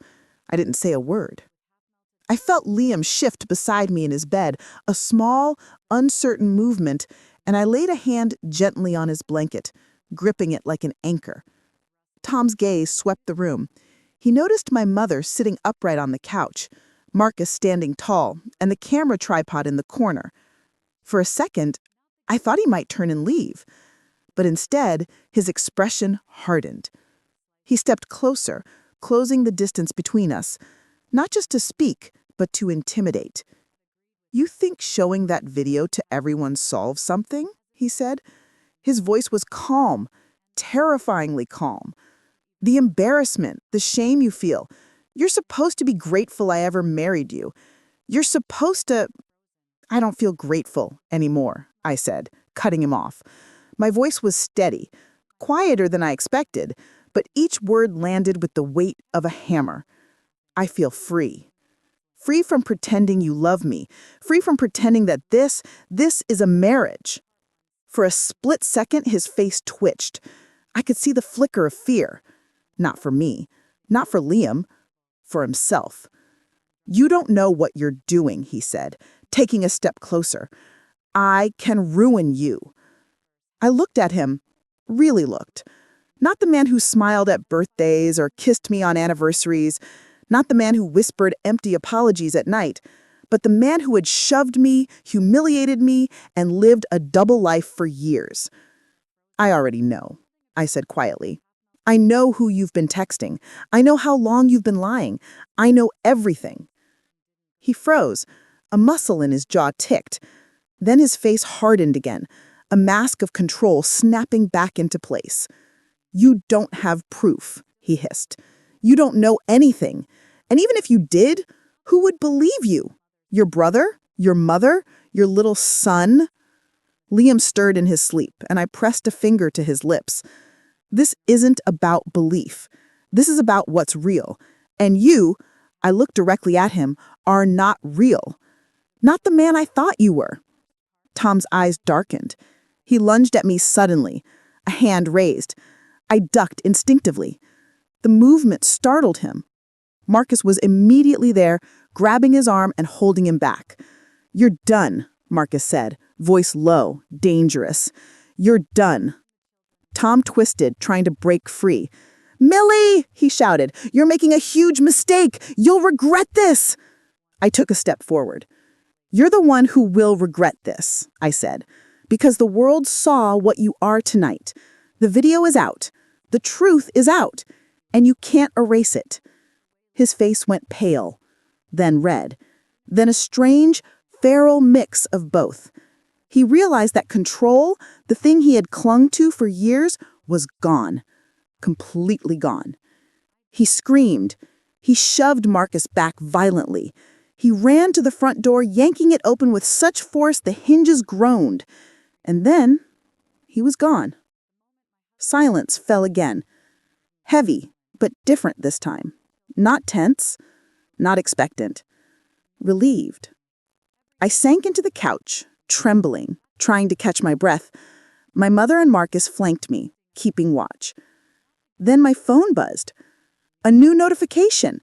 I didn't say a word. I felt Liam shift beside me in his bed, a small, uncertain movement, and I laid a hand gently on his blanket, gripping it like an anchor. Tom's gaze swept the room. He noticed my mother sitting upright on the couch, Marcus standing tall, and the camera tripod in the corner. For a second, I thought he might turn and leave, but instead, his expression hardened. He stepped closer, closing the distance between us, not just to speak, but to intimidate. "You think showing that video to everyone solves something?" he said. His voice was calm, terrifyingly calm. "The embarrassment, the shame you feel. You're supposed to be grateful I ever married you. You're supposed to—" "I don't feel grateful anymore," I said, cutting him off. My voice was steady, quieter than I expected, but each word landed with the weight of a hammer. "I feel free. Free from pretending you love me. Free from pretending that this is a marriage." For a split second, his face twitched. I could see the flicker of fear. Not for me, not for Liam, for himself. "You don't know what you're doing," he said, taking a step closer. "I can ruin you." I looked at him, really looked. Not the man who smiled at birthdays or kissed me on anniversaries, not the man who whispered empty apologies at night, but the man who had shoved me, humiliated me, and lived a double life for years. "I already know," I said quietly. "I know who you've been texting. I know how long you've been lying. I know everything." He froze. A muscle in his jaw ticked. Then his face hardened again, a mask of control snapping back into place. "You don't have proof," he hissed. "You don't know anything. And even if you did, who would believe you? Your brother? Your mother? Your little son?" Liam stirred in his sleep, and I pressed a finger to his lips. "This isn't about belief. This is about what's real. And you," I looked directly at him, "are not real. Not the man I thought you were." Tom's eyes darkened. He lunged at me suddenly, a hand raised. I ducked instinctively. The movement startled him. Marcus was immediately there, grabbing his arm and holding him back. "You're done," Marcus said, voice low, dangerous. "You're done." Tom twisted, trying to break free. "Millie!" he shouted. "You're making a huge mistake! You'll regret this!" I took a step forward. "You're the one who will regret this," I said, "because the world saw what you are tonight. The video is out. The truth is out. And you can't erase it." His face went pale, then red, then a strange, feral mix of both. He realized that control, the thing he had clung to for years, was gone. Completely gone. He screamed. He shoved Marcus back violently. He ran to the front door, yanking it open with such force the hinges groaned. And then he was gone. Silence fell again. Heavy, but different this time. Not tense, not expectant. Relieved. I sank into the couch, trembling, trying to catch my breath. My mother and Marcus flanked me, keeping watch. Then my phone buzzed. A new notification.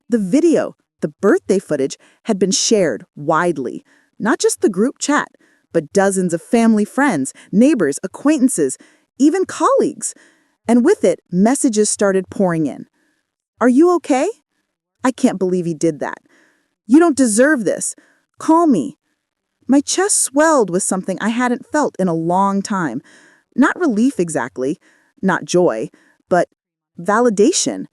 The video, the birthday footage, had been shared widely. Not just the group chat, but dozens of family friends, neighbors, acquaintances, even colleagues. And with it, messages started pouring in. "Are you okay? I can't believe he did that. You don't deserve this. Call me." My chest swelled with something I hadn't felt in a long time. Not relief exactly, not joy, but validation.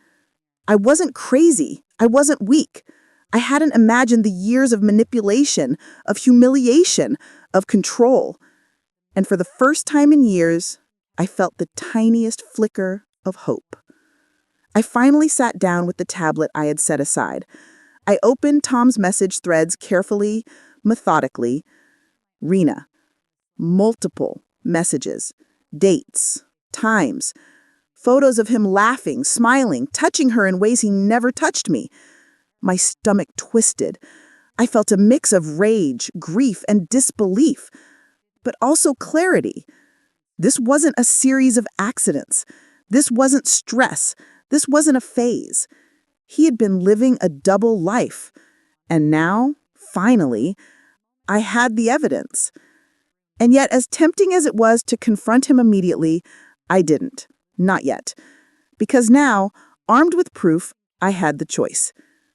I wasn't crazy. I wasn't weak. I hadn't imagined the years of manipulation, of humiliation, of control. And for the first time in years, I felt the tiniest flicker of hope. I finally sat down with the tablet I had set aside. I opened Tom's message threads carefully, methodically. Rena. Multiple messages. Dates. Times. Photos of him laughing, smiling, touching her in ways he never touched me. My stomach twisted. I felt a mix of rage, grief, and disbelief, but also clarity. This wasn't a series of accidents. This wasn't stress. This wasn't a phase. He had been living a double life. And now, finally, I had the evidence. And yet, as tempting as it was to confront him immediately, I didn't. Not yet. Because now, armed with proof, I had the choice.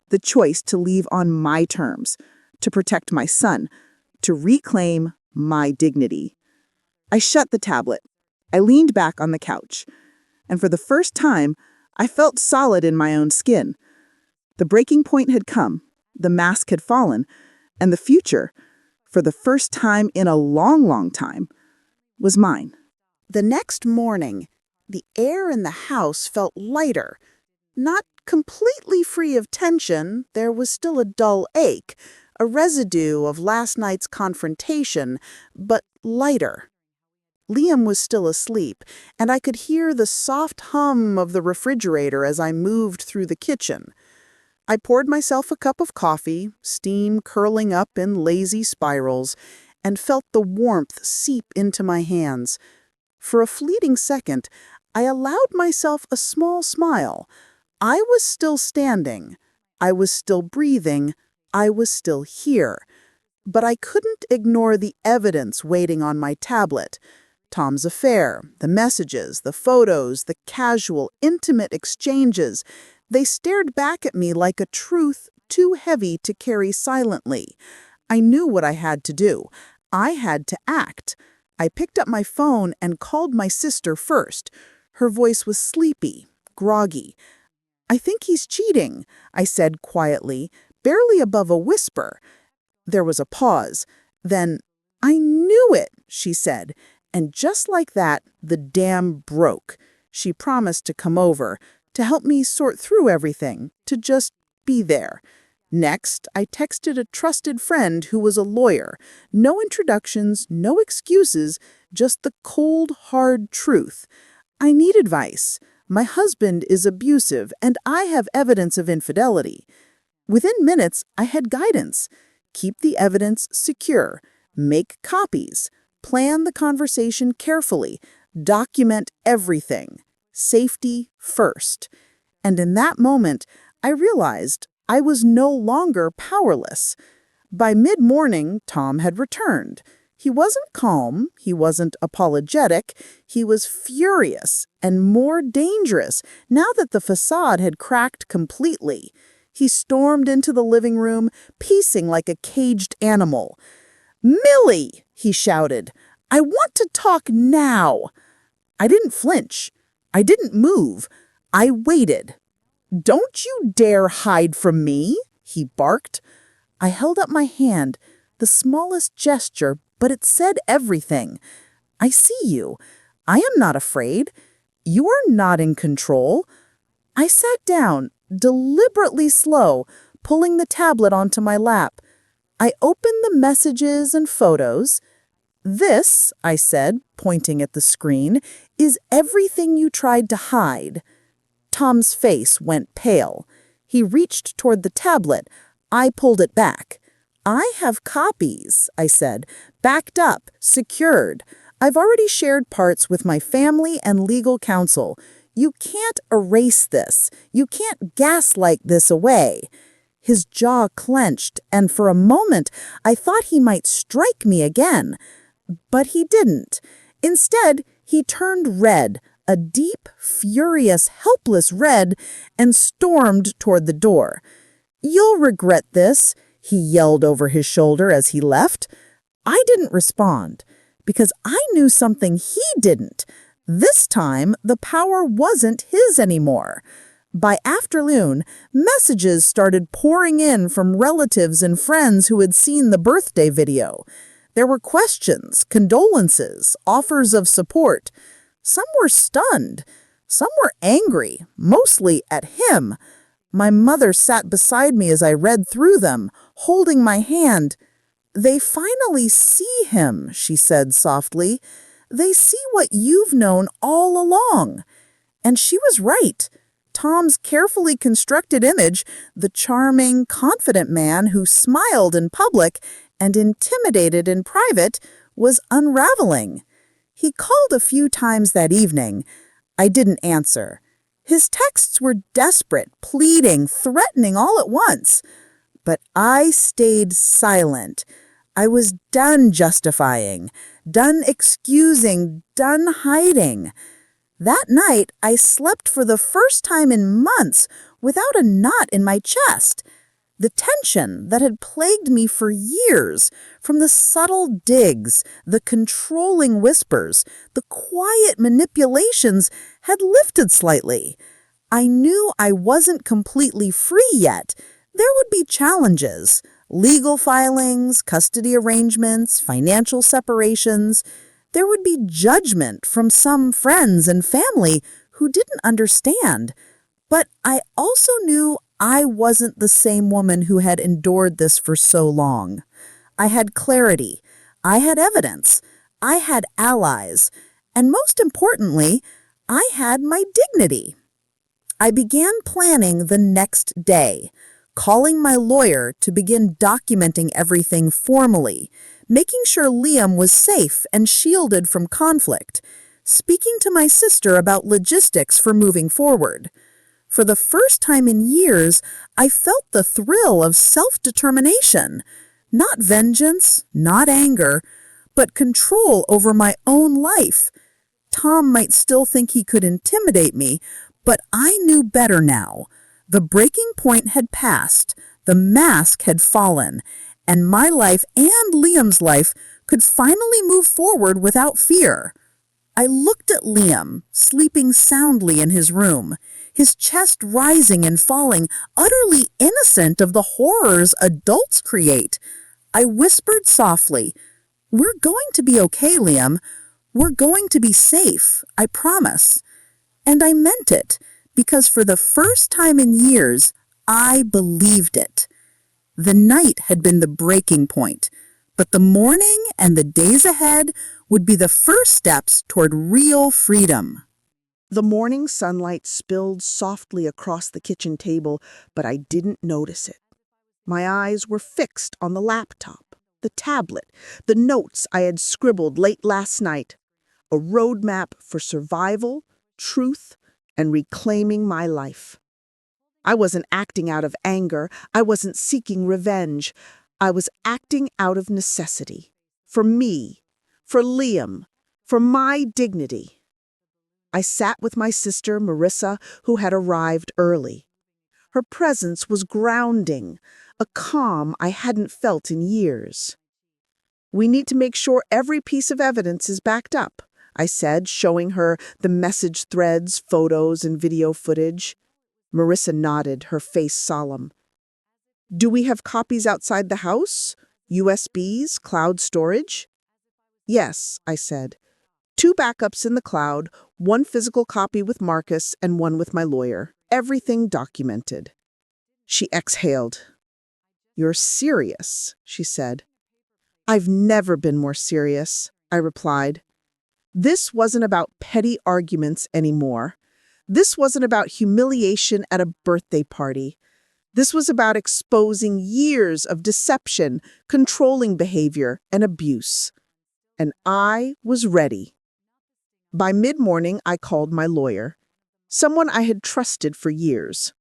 The choice to leave on my terms, to protect my son, to reclaim my dignity. I shut the tablet. I leaned back on the couch. And for the first time, I felt solid in my own skin. The breaking point had come. The mask had fallen. And the future, for the first time in a long, long time, was mine. The next morning, the air in the house felt lighter. Not completely free of tension, there was still a dull ache, a residue of last night's confrontation, but lighter. Liam was still asleep, and I could hear the soft hum of the refrigerator as I moved through the kitchen. I poured myself a cup of coffee, steam curling up in lazy spirals, and felt the warmth seep into my hands. For a fleeting second, I allowed myself a small smile. I was still standing. I was still breathing. I was still here. But I couldn't ignore the evidence waiting on my tablet. Tom's affair, the messages, the photos, the casual, intimate exchanges. They stared back at me like a truth too heavy to carry silently. I knew what I had to do. I had to act. I picked up my phone and called my sister first. Her voice was sleepy, groggy. "I think he's cheating," I said quietly, barely above a whisper. There was a pause. Then, "I knew it," she said. And just like that, the dam broke. She promised to come over, to help me sort through everything, to just be there. Next, I texted a trusted friend who was a lawyer. No introductions, no excuses, just the cold, hard truth. "I need advice. My husband is abusive, and I have evidence of infidelity." Within minutes, I had guidance. Keep the evidence secure. Make copies. Plan the conversation carefully. Document everything. Safety first. And in that moment, I realized I was no longer powerless. By mid-morning, Tom had returned. He wasn't calm, he wasn't apologetic, he was furious and more dangerous now that the facade had cracked completely. He stormed into the living room, pacing like a caged animal. "Millie!" he shouted. "I want to talk now!" I didn't flinch. I didn't move. I waited. "Don't you dare hide from me!" he barked. I held up my hand, the smallest gesture, but it said everything. "I see you. I am not afraid. You are not in control." I sat down, deliberately slow, pulling the tablet onto my lap. I opened the messages and photos. "This," I said, pointing at the screen, "is everything you tried to hide." Tom's face went pale. He reached toward the tablet. I pulled it back. "I have copies," I said, "backed up, secured. I've already shared parts with my family and legal counsel. You can't erase this. You can't gaslight this away." His jaw clenched, and for a moment I thought he might strike me again. But he didn't. Instead, he turned red, a deep, furious, helpless red, and stormed toward the door. "You'll regret this," he yelled over his shoulder as he left. I didn't respond, because I knew something he didn't. This time, the power wasn't his anymore. By afternoon, messages started pouring in from relatives and friends who had seen the birthday video. There were questions, condolences, offers of support. Some were stunned. Some were angry, mostly at him. My mother sat beside me as I read through them, holding my hand. "They finally see him," she said softly. "They see what you've known all along." And she was right. Tom's carefully constructed image, the charming, confident man who smiled in public and intimidated in private, was unraveling. He called a few times that evening. I didn't answer. His texts were desperate, pleading, threatening all at once. But I stayed silent. I was done justifying, done excusing, done hiding. That night, I slept for the first time in months without a knot in my chest. The tension that had plagued me for years, from the subtle digs, the controlling whispers, the quiet manipulations, had lifted slightly. I knew I wasn't completely free yet. There would be challenges, legal filings, custody arrangements, financial separations. There would be judgment from some friends and family who didn't understand. But I also knew I wasn't the same woman who had endured this for so long. I had clarity. I had evidence. I had allies. And most importantly, I had my dignity. I began planning the next day, calling my lawyer to begin documenting everything formally, making sure Liam was safe and shielded from conflict, speaking to my sister about logistics for moving forward. For the first time in years, I felt the thrill of self-determination. Not vengeance, not anger, but control over my own life. Tom might still think he could intimidate me, but I knew better now. The breaking point had passed, the mask had fallen, and my life and Liam's life could finally move forward without fear. I looked at Liam, sleeping soundly in his room, his chest rising and falling, utterly innocent of the horrors adults create. I whispered softly, "We're going to be okay, Liam. We're going to be safe, I promise." And I meant it, because for the first time in years, I believed it. The night had been the breaking point, but the morning and the days ahead would be the first steps toward real freedom. The morning sunlight spilled softly across the kitchen table, but I didn't notice it. My eyes were fixed on the laptop, the tablet, the notes I had scribbled late last night. A roadmap for survival, truth, and reclaiming my life. I wasn't acting out of anger. I wasn't seeking revenge. I was acting out of necessity. For me, for Liam, for my dignity. I sat with my sister, Marissa, who had arrived early. Her presence was grounding, a calm I hadn't felt in years. "We need to make sure every piece of evidence is backed up," I said, showing her the message threads, photos, and video footage. Marissa nodded, her face solemn. "Do we have copies outside the house? USBs, cloud storage?" "Yes," I said. "2 backups in the cloud, 1 physical copy with Marcus and 1 with my lawyer. Everything documented." She exhaled. "You're serious," she said. "I've never been more serious," I replied. This wasn't about petty arguments anymore. This wasn't about humiliation at a birthday party. This was about exposing years of deception, controlling behavior, and abuse. And I was ready. By mid-morning, I called my lawyer, someone I had trusted for years.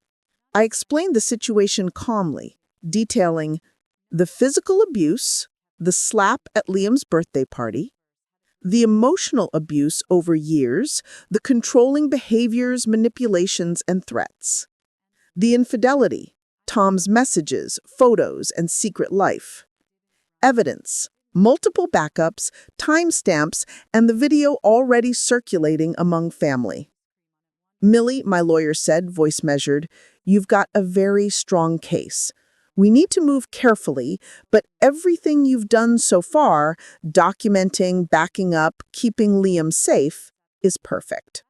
I explained the situation calmly, detailing the physical abuse, the slap at Liam's birthday party, the emotional abuse over years, the controlling behaviors, manipulations, and threats, the infidelity, Tom's messages, photos, and secret life, evidence, multiple backups, timestamps, and the video already circulating among family. "Millie," my lawyer said, voice measured, "you've got a very strong case. We need to move carefully, but everything you've done so far, documenting, backing up, keeping Liam safe, is perfect.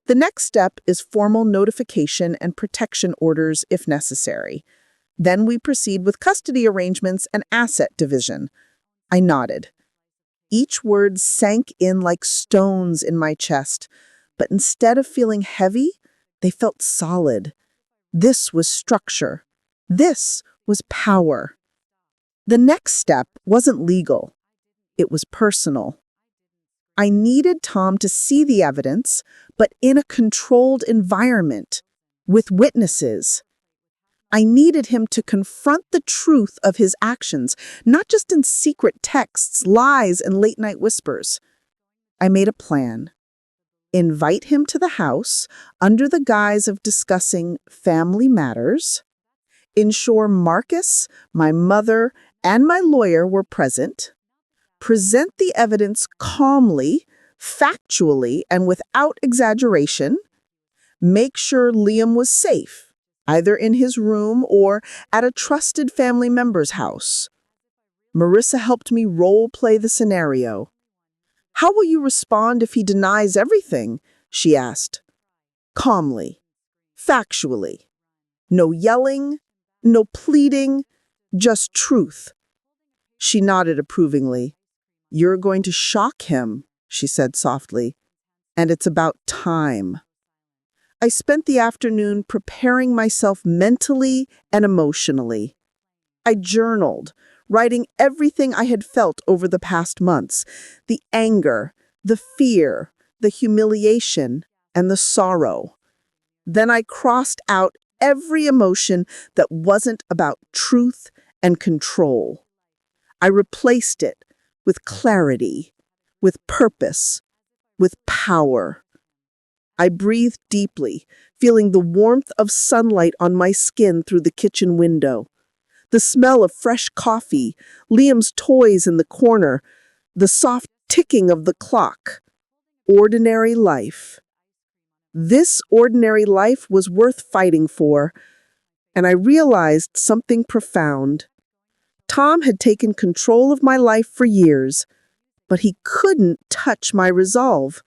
The next step is formal notification and protection orders if necessary. Then we proceed with custody arrangements and asset division." I nodded. Each word sank in like stones in my chest, but instead of feeling heavy, they felt solid. This was structure. This was power. The next step wasn't legal. It was personal. I needed Tom to see the evidence, but in a controlled environment, with witnesses. I needed him to confront the truth of his actions, not just in secret texts, lies, and late-night whispers. I made a plan. Invite him to the house under the guise of discussing family matters. Ensure Marcus, my mother, and my lawyer were present. Present the evidence calmly, factually, and without exaggeration. Make sure Liam was safe, either in his room or at a trusted family member's house. Marissa helped me role-play the scenario. "How will you respond if he denies everything?" she asked. Calmly, factually. No yelling, no pleading, just truth. She nodded approvingly. "You're going to shock him," she said softly, "and it's about time." I spent the afternoon preparing myself mentally and emotionally. I journaled, writing everything I had felt over the past months, the anger, the fear, the humiliation, and the sorrow. Then I crossed out every emotion that wasn't about truth and control. I replaced it with clarity, with purpose, with power. I breathed deeply, feeling the warmth of sunlight on my skin through the kitchen window, the smell of fresh coffee, Liam's toys in the corner, the soft ticking of the clock. Ordinary life. This ordinary life was worth fighting for, and I realized something profound. Tom had taken control of my life for years, but he couldn't touch my resolve.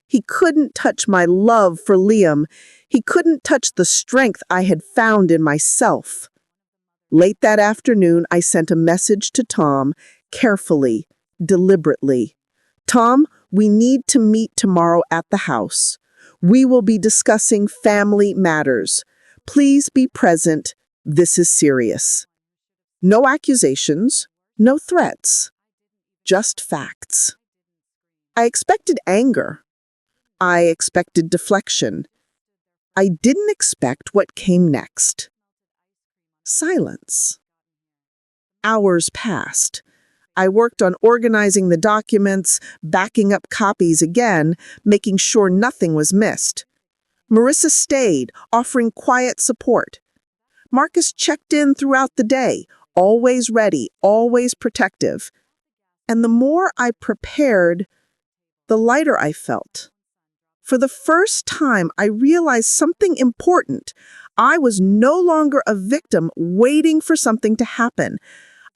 He couldn't touch my love for Liam. He couldn't touch the strength I had found in myself. Late that afternoon, I sent a message to Tom, carefully, deliberately. "Tom, we need to meet tomorrow at the house. We will be discussing family matters. Please be present. This is serious." No accusations, no threats, just facts. I expected anger. I expected deflection. I didn't expect what came next. Silence. Hours passed. I worked on organizing the documents, backing up copies again, making sure nothing was missed. Marissa stayed, offering quiet support. Marcus checked in throughout the day, always ready, always protective. And the more I prepared, the lighter I felt. For the first time, I realized something important. I was no longer a victim waiting for something to happen.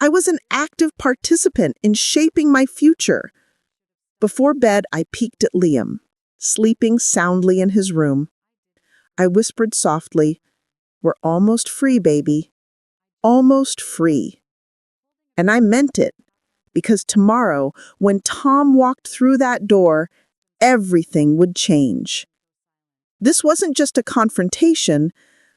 I was an active participant in shaping my future. Before bed, I peeked at Liam, sleeping soundly in his room. I whispered softly, "We're almost free, baby. Almost free." And I meant it, because tomorrow, when Tom walked through that door, everything would change. This wasn't just a confrontation.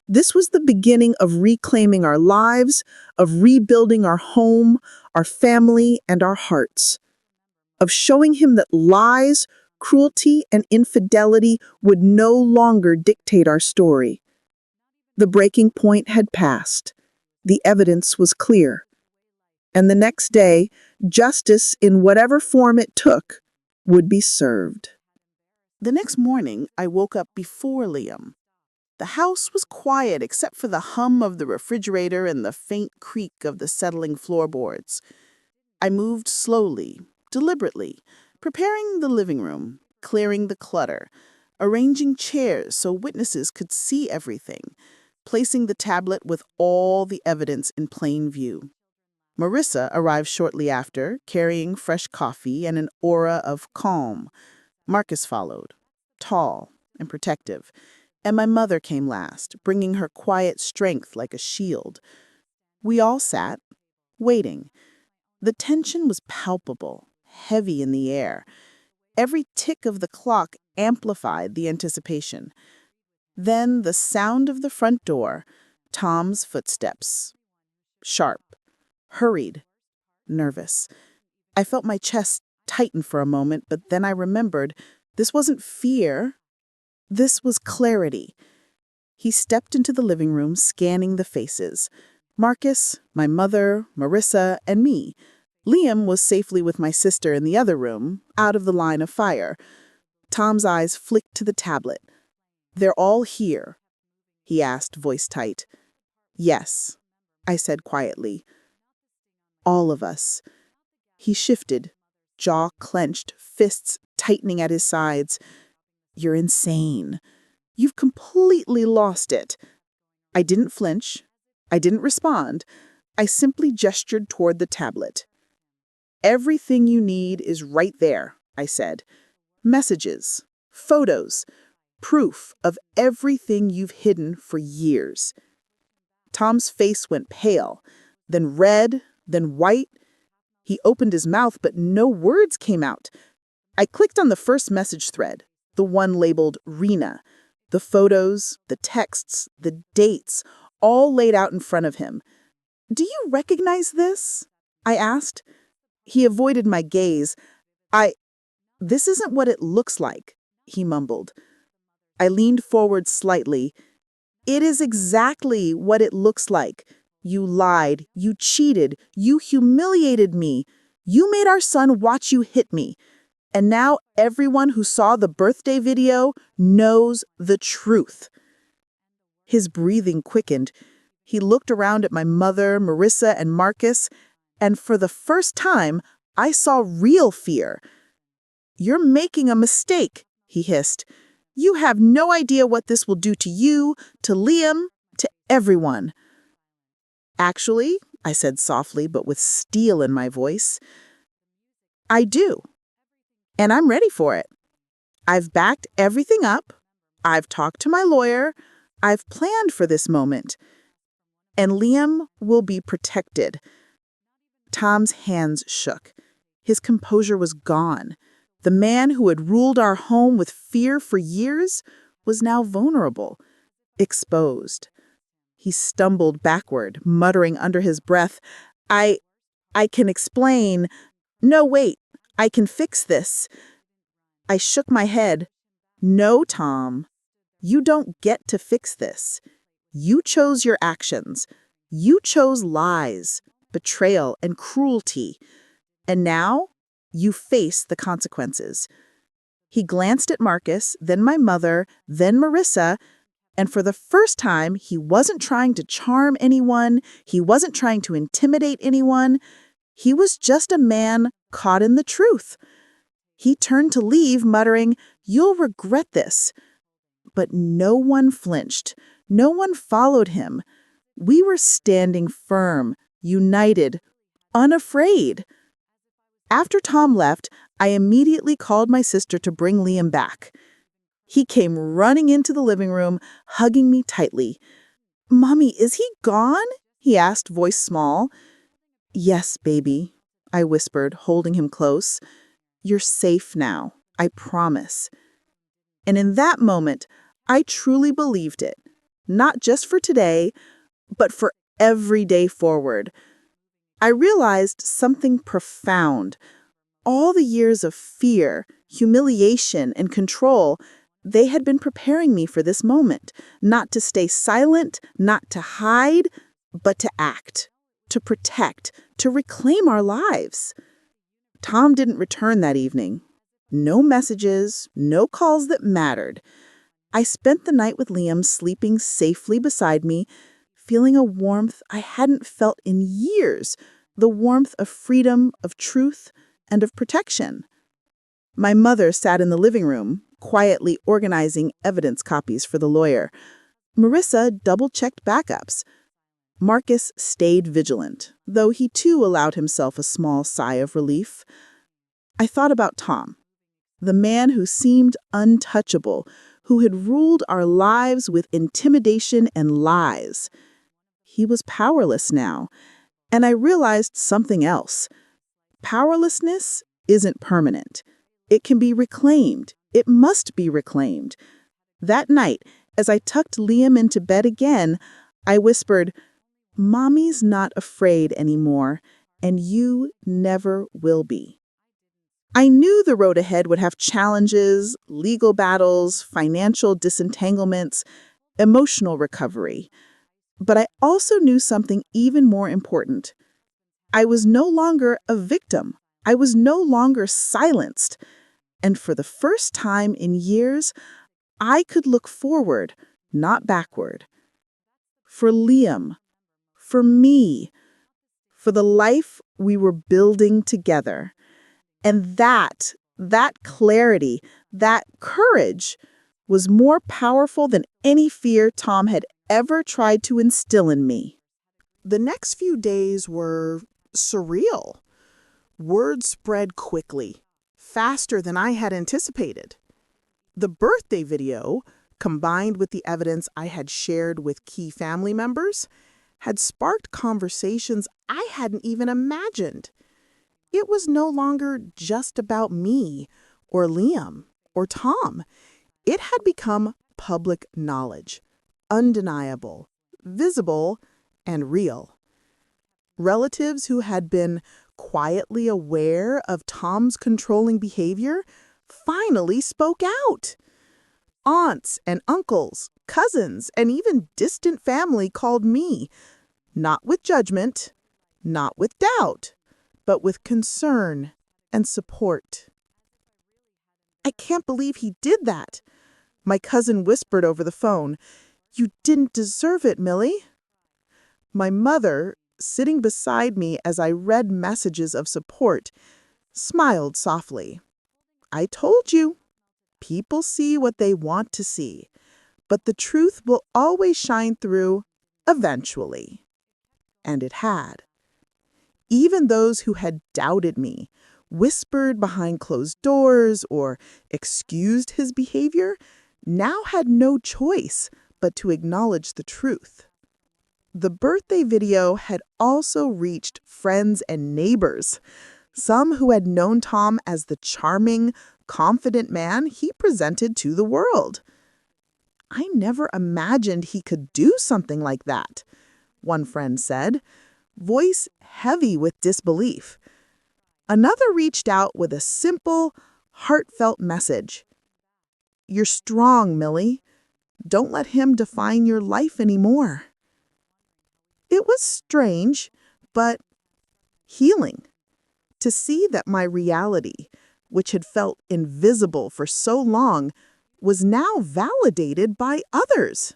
This was the beginning of reclaiming our lives, of rebuilding our home, our family, and our hearts, of showing him that lies, cruelty, and infidelity would no longer dictate our story. The breaking point had passed. The evidence was clear. And the next day, justice, in whatever form it took, would be served. The next morning, I woke up before Liam. The house was quiet except for the hum of the refrigerator and the faint creak of the settling floorboards. I moved slowly, deliberately, preparing the living room, clearing the clutter, arranging chairs so witnesses could see everything, placing the tablet with all the evidence in plain view. Marissa arrived shortly after, carrying fresh coffee and an aura of calm. Marcus followed, tall and protective, and my mother came last, bringing her quiet strength like a shield. We all sat, waiting. The tension was palpable, heavy in the air. Every tick of the clock amplified the anticipation. Then the sound of the front door, Tom's footsteps. Sharp, hurried, nervous. I felt my chest tighten for a moment, but then I remembered this wasn't fear. This was clarity. He stepped into the living room, scanning the faces. Marcus, my mother, Marissa, and me. Liam was safely with my sister in the other room, out of the line of fire. Tom's eyes flicked to the tablet. "They're all here?" he asked, voice tight. "Yes," I said quietly. "All of us." He shifted, jaw clenched, fists tightening at his sides. "You're insane. You've completely lost it." I didn't flinch. I didn't respond. I simply gestured toward the tablet. "Everything you need is right there," I said. "Messages, photos, proof of everything you've hidden for years." Tom's face went pale, then red, then white. He opened his mouth, but no words came out. I clicked on the first message thread, the one labeled Rena. The photos, the texts, the dates, all laid out in front of him. "Do you recognize this?" I asked. He avoided my gaze. This isn't what it looks like," he mumbled. I leaned forward slightly. "It is exactly what it looks like. You lied, you cheated, you humiliated me. You made our son watch you hit me. And now everyone who saw the birthday video knows the truth." His breathing quickened. He looked around at my mother, Marissa, and Marcus, and for the first time, I saw real fear. "You're making a mistake," he hissed. "You have no idea what this will do to you, to Liam, to everyone." "Actually," I said softly but with steel in my voice, "I do. And I'm ready for it. I've backed everything up. I've talked to my lawyer. I've planned for this moment. And Liam will be protected." Tom's hands shook. His composure was gone. The man who had ruled our home with fear for years was now vulnerable, exposed. He stumbled backward, muttering under his breath, I can explain. No, wait, I can fix this." I shook my head. "No, Tom. You don't get to fix this. You chose your actions. You chose lies, betrayal, and cruelty. And now you face the consequences. He glanced at Marcus, then my mother, then Marissa, and for the first time, he wasn't trying to charm anyone. He wasn't trying to intimidate anyone. He was just a man caught in the truth. He turned to leave, muttering, "You'll regret this." But no one flinched. No one followed him. We were standing firm, united, unafraid. After Tom left, I immediately called my sister to bring Liam back. He came running into the living room, hugging me tightly. "Mommy, is he gone?" he asked, voice small. "Yes, baby," I whispered, holding him close. "You're safe now, I promise." And in that moment, I truly believed it, not just for today, but for every day forward. I realized something profound. All the years of fear, humiliation, and control, they had been preparing me for this moment, not to stay silent, not to hide, but to act, to protect, to reclaim our lives. Tom didn't return that evening. No messages, no calls that mattered. I spent the night with Liam sleeping safely beside me, feeling a warmth I hadn't felt in years, the warmth of freedom, of truth, and of protection. My mother sat in the living room, quietly organizing evidence copies for the lawyer. Marissa double-checked backups. Marcus stayed vigilant, though he too allowed himself a small sigh of relief. I thought about Tom, the man who seemed untouchable, who had ruled our lives with intimidation and lies. He was powerless now, and I realized something else. Powerlessness isn't permanent. It can be reclaimed. It must be reclaimed. That night, as I tucked Liam into bed again, I whispered, "Mommy's not afraid anymore, and you never will be." I knew the road ahead would have challenges, legal battles, financial disentanglements, emotional recovery. But I also knew something even more important. I was no longer a victim. I was no longer silenced. And for the first time in years, I could look forward, not backward. For Liam, for me, for the life we were building together. And that clarity, that courage was more powerful than any fear Tom had ever tried to instill in me. The next few days were surreal. Word spread quickly, faster than I had anticipated. The birthday video, combined with the evidence I had shared with key family members, had sparked conversations I hadn't even imagined. It was no longer just about me or Liam or Tom. It had become public knowledge, undeniable, visible, and real. Relatives who had been quietly aware of Tom's controlling behavior finally spoke out. Aunts and uncles, cousins, and even distant family called me, not with judgment, not with doubt, but with concern and support. "I can't believe he did that," my cousin whispered over the phone. "You didn't deserve it, Millie." My mother, sitting beside me as I read messages of support, smiled softly. "I told you, people see what they want to see, but the truth will always shine through eventually." And it had. Even those who had doubted me, whispered behind closed doors, or excused his behavior, now had no choice but to acknowledge the truth. The birthday video had also reached friends and neighbors, some who had known Tom as the charming, confident man he presented to the world. "I never imagined he could do something like that," one friend said, voice heavy with disbelief. Another reached out with a simple, heartfelt message. "You're strong, Millie. Don't let him define your life anymore. It was strange, but healing to see that my reality, which had felt invisible for so long, was now validated by others.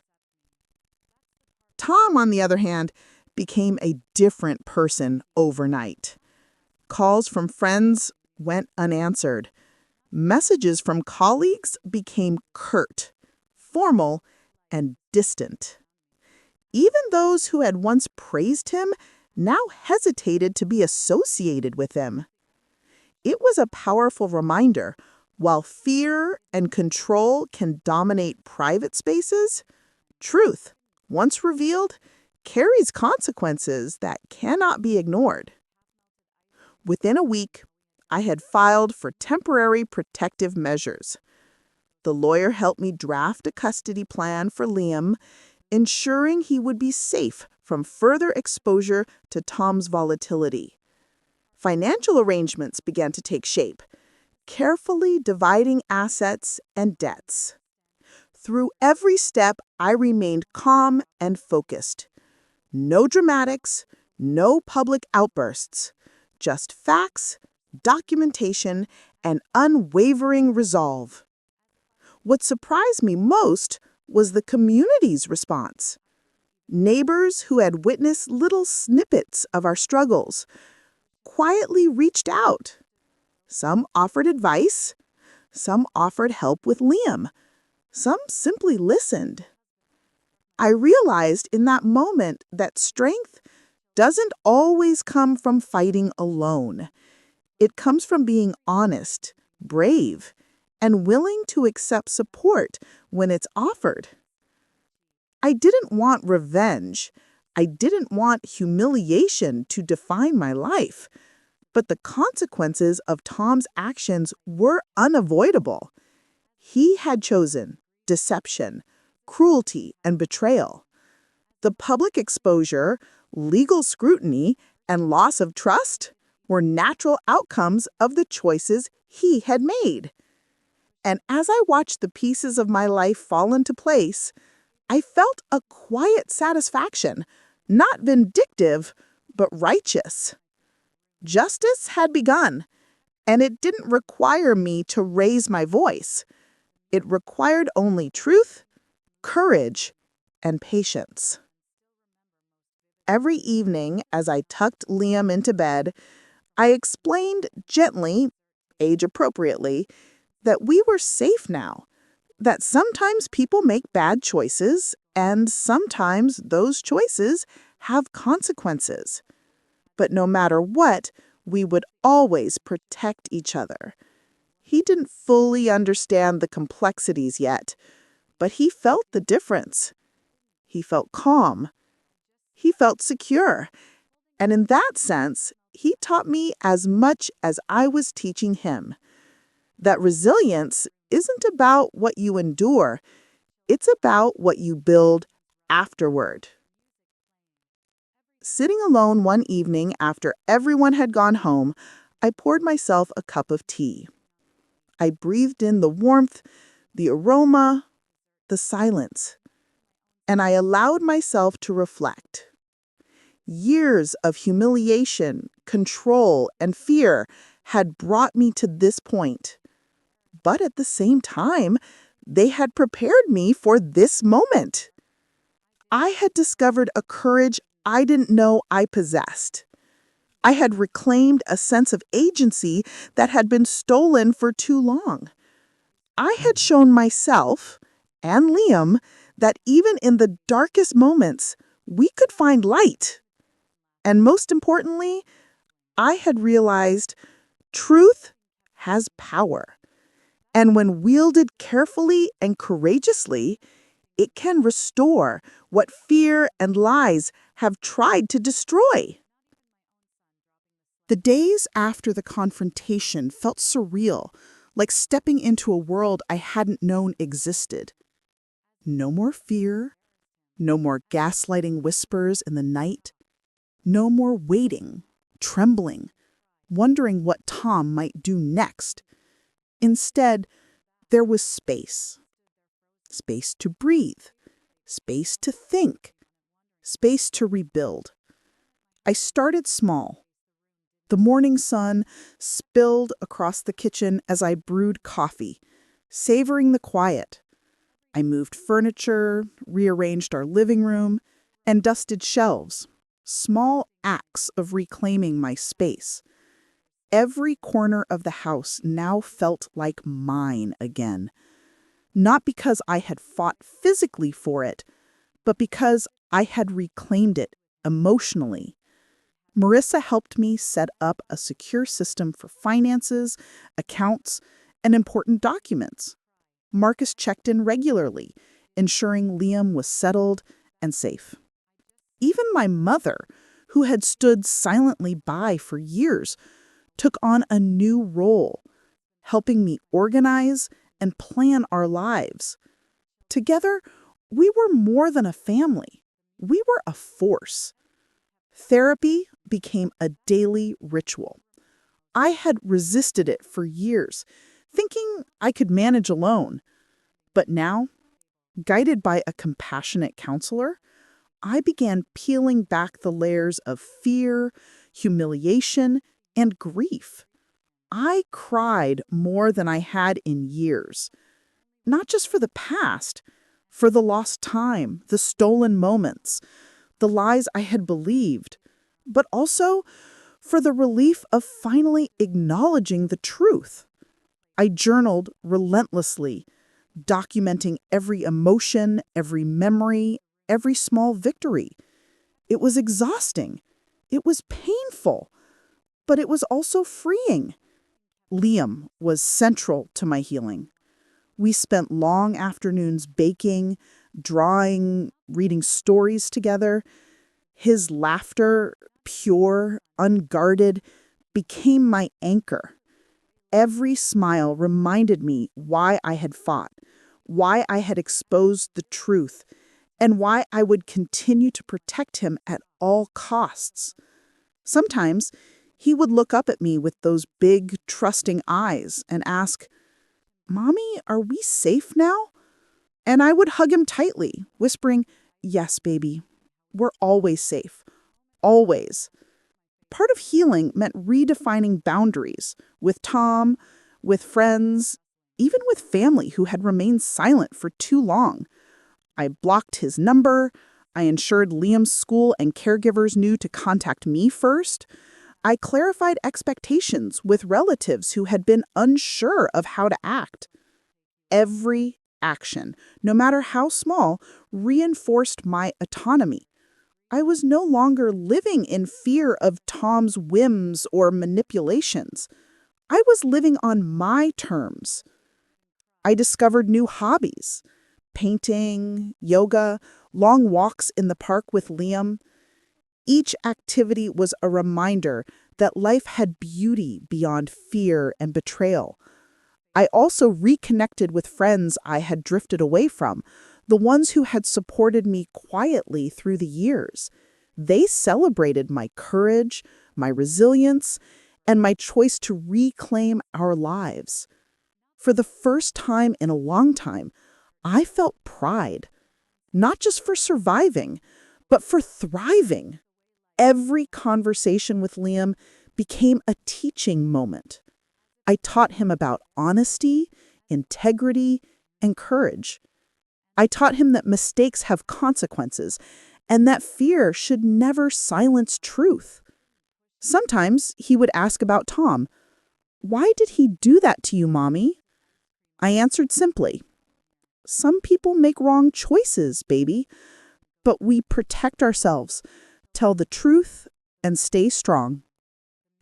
Tom, on the other hand, became a different person overnight. Calls from friends went unanswered. Messages from colleagues became curt, formal, and distant. Even those who had once praised him now hesitated to be associated with him. It was a powerful reminder. While fear and control can dominate private spaces, truth, once revealed, carries consequences that cannot be ignored. Within a week, I had filed for temporary protective measures. The lawyer helped me draft a custody plan for Liam, ensuring he would be safe from further exposure to Tom's volatility. Financial arrangements began to take shape, carefully dividing assets and debts. Through every step, I remained calm and focused. No dramatics, no public outbursts, just facts, documentation, and unwavering resolve. What surprised me most was the community's response. Neighbors who had witnessed little snippets of our struggles quietly reached out. Some offered advice, some offered help with Liam, some simply listened. I realized in that moment that strength doesn't always come from fighting alone. It comes from being honest, brave, and willing to accept support when it's offered. I didn't want revenge. I didn't want humiliation to define my life. But the consequences of Tom's actions were unavoidable. He had chosen deception, cruelty, and betrayal. The public exposure, legal scrutiny, and loss of trust were natural outcomes of the choices he had made. And as I watched the pieces of my life fall into place, I felt a quiet satisfaction, not vindictive, but righteous. Justice had begun, and it didn't require me to raise my voice. It required only truth, courage, and patience. Every evening, as I tucked Liam into bed, I explained gently, age-appropriately, that we were safe now, that sometimes people make bad choices, and sometimes those choices have consequences. But no matter what, we would always protect each other. He didn't fully understand the complexities yet, but he felt the difference. He felt calm. He felt secure. And in that sense, he taught me as much as I was teaching him. That resilience isn't about what you endure, it's about what you build afterward. Sitting alone one evening after everyone had gone home, I poured myself a cup of tea. I breathed in the warmth, the aroma, the silence, and I allowed myself to reflect. Years of humiliation, control, and fear had brought me to this point. But at the same time, they had prepared me for this moment. I had discovered a courage I didn't know I possessed. I had reclaimed a sense of agency that had been stolen for too long. I had shown myself and Liam that even in the darkest moments, we could find light. And most importantly, I had realized truth has power. And when wielded carefully and courageously, it can restore what fear and lies have tried to destroy. The days after the confrontation felt surreal, like stepping into a world I hadn't known existed. No more fear, no more gaslighting whispers in the night, no more waiting, trembling, wondering what Tom might do next. Instead, there was space. space to breathe, space to think, space to rebuild. I started small. The morning sun spilled across the kitchen as I brewed coffee, savoring the quiet. I moved furniture, rearranged our living room, and dusted shelves. Small acts of reclaiming my space. Every corner of the house now felt like mine again. Not because I had fought physically for it, but because I had reclaimed it emotionally. Marissa helped me set up a secure system for finances, accounts, and important documents. Marcus checked in regularly, ensuring Liam was settled and safe. Even my mother, who had stood silently by for years, took on a new role, helping me organize and plan our lives. Together, we were more than a family. We were a force. Therapy became a daily ritual. I had resisted it for years, thinking I could manage alone. But now, guided by a compassionate counselor, I began peeling back the layers of fear, humiliation, and grief. I cried more than I had in years, not just for the past, for the lost time, the stolen moments, the lies I had believed, but also for the relief of finally acknowledging the truth. I journaled relentlessly, documenting every emotion, every memory, every small victory. It was exhausting. It was painful, but it was also freeing. Liam was central to my healing. We spent long afternoons baking, drawing, reading stories together. His laughter, pure, unguarded, became my anchor. Every smile reminded me why I had fought, why I had exposed the truth, and why I would continue to protect him at all costs. Sometimes he would look up at me with those big, trusting eyes and ask, "Mommy, are we safe now?" And I would hug him tightly, whispering, "Yes, baby, we're always safe. Always." Part of healing meant redefining boundaries with Tom, with friends, even with family who had remained silent for too long. I blocked his number. I ensured Liam's school and caregivers knew to contact me first. I clarified expectations with relatives who had been unsure of how to act. Every action, no matter how small, reinforced my autonomy. I was no longer living in fear of Tom's whims or manipulations. I was living on my terms. I discovered new hobbies: painting, yoga, long walks in the park with Liam. Each activity was a reminder that life had beauty beyond fear and betrayal. I also reconnected with friends I had drifted away from, the ones who had supported me quietly through the years. They celebrated my courage, my resilience, and my choice to reclaim our lives. For the first time in a long time, I felt pride, not just for surviving, but for thriving. Every conversation with Liam became a teaching moment. I taught him about honesty, integrity, and courage. I taught him that mistakes have consequences and that fear should never silence truth. Sometimes he would ask about Tom. "Why did he do that to you, Mommy?" I answered simply, "Some people make wrong choices, baby, but we protect ourselves, tell the truth, and stay strong."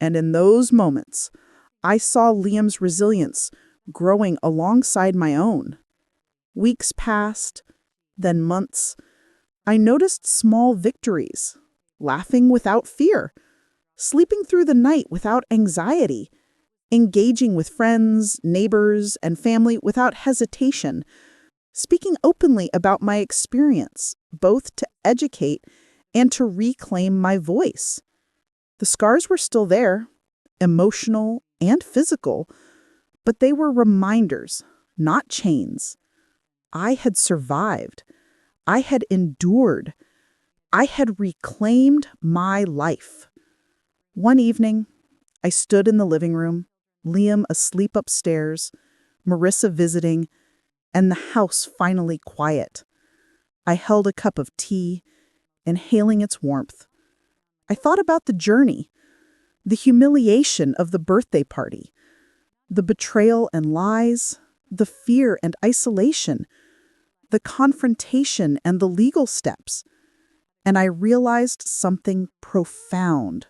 And in those moments, I saw Liam's resilience growing alongside my own. Weeks passed, then months. I noticed small victories: laughing without fear, sleeping through the night without anxiety, engaging with friends, neighbors, and family without hesitation, speaking openly about my experience, both to educate and to reclaim my voice. The scars were still there, emotional and physical, but they were reminders, not chains. I had survived. I had endured. I had reclaimed my life. One evening, I stood in the living room, Liam asleep upstairs, Marissa visiting, and the house finally quiet. I held a cup of tea, inhaling its warmth. I thought about the journey, the humiliation of the birthday party, the betrayal and lies, the fear and isolation, the confrontation and the legal steps. And I realized something profound.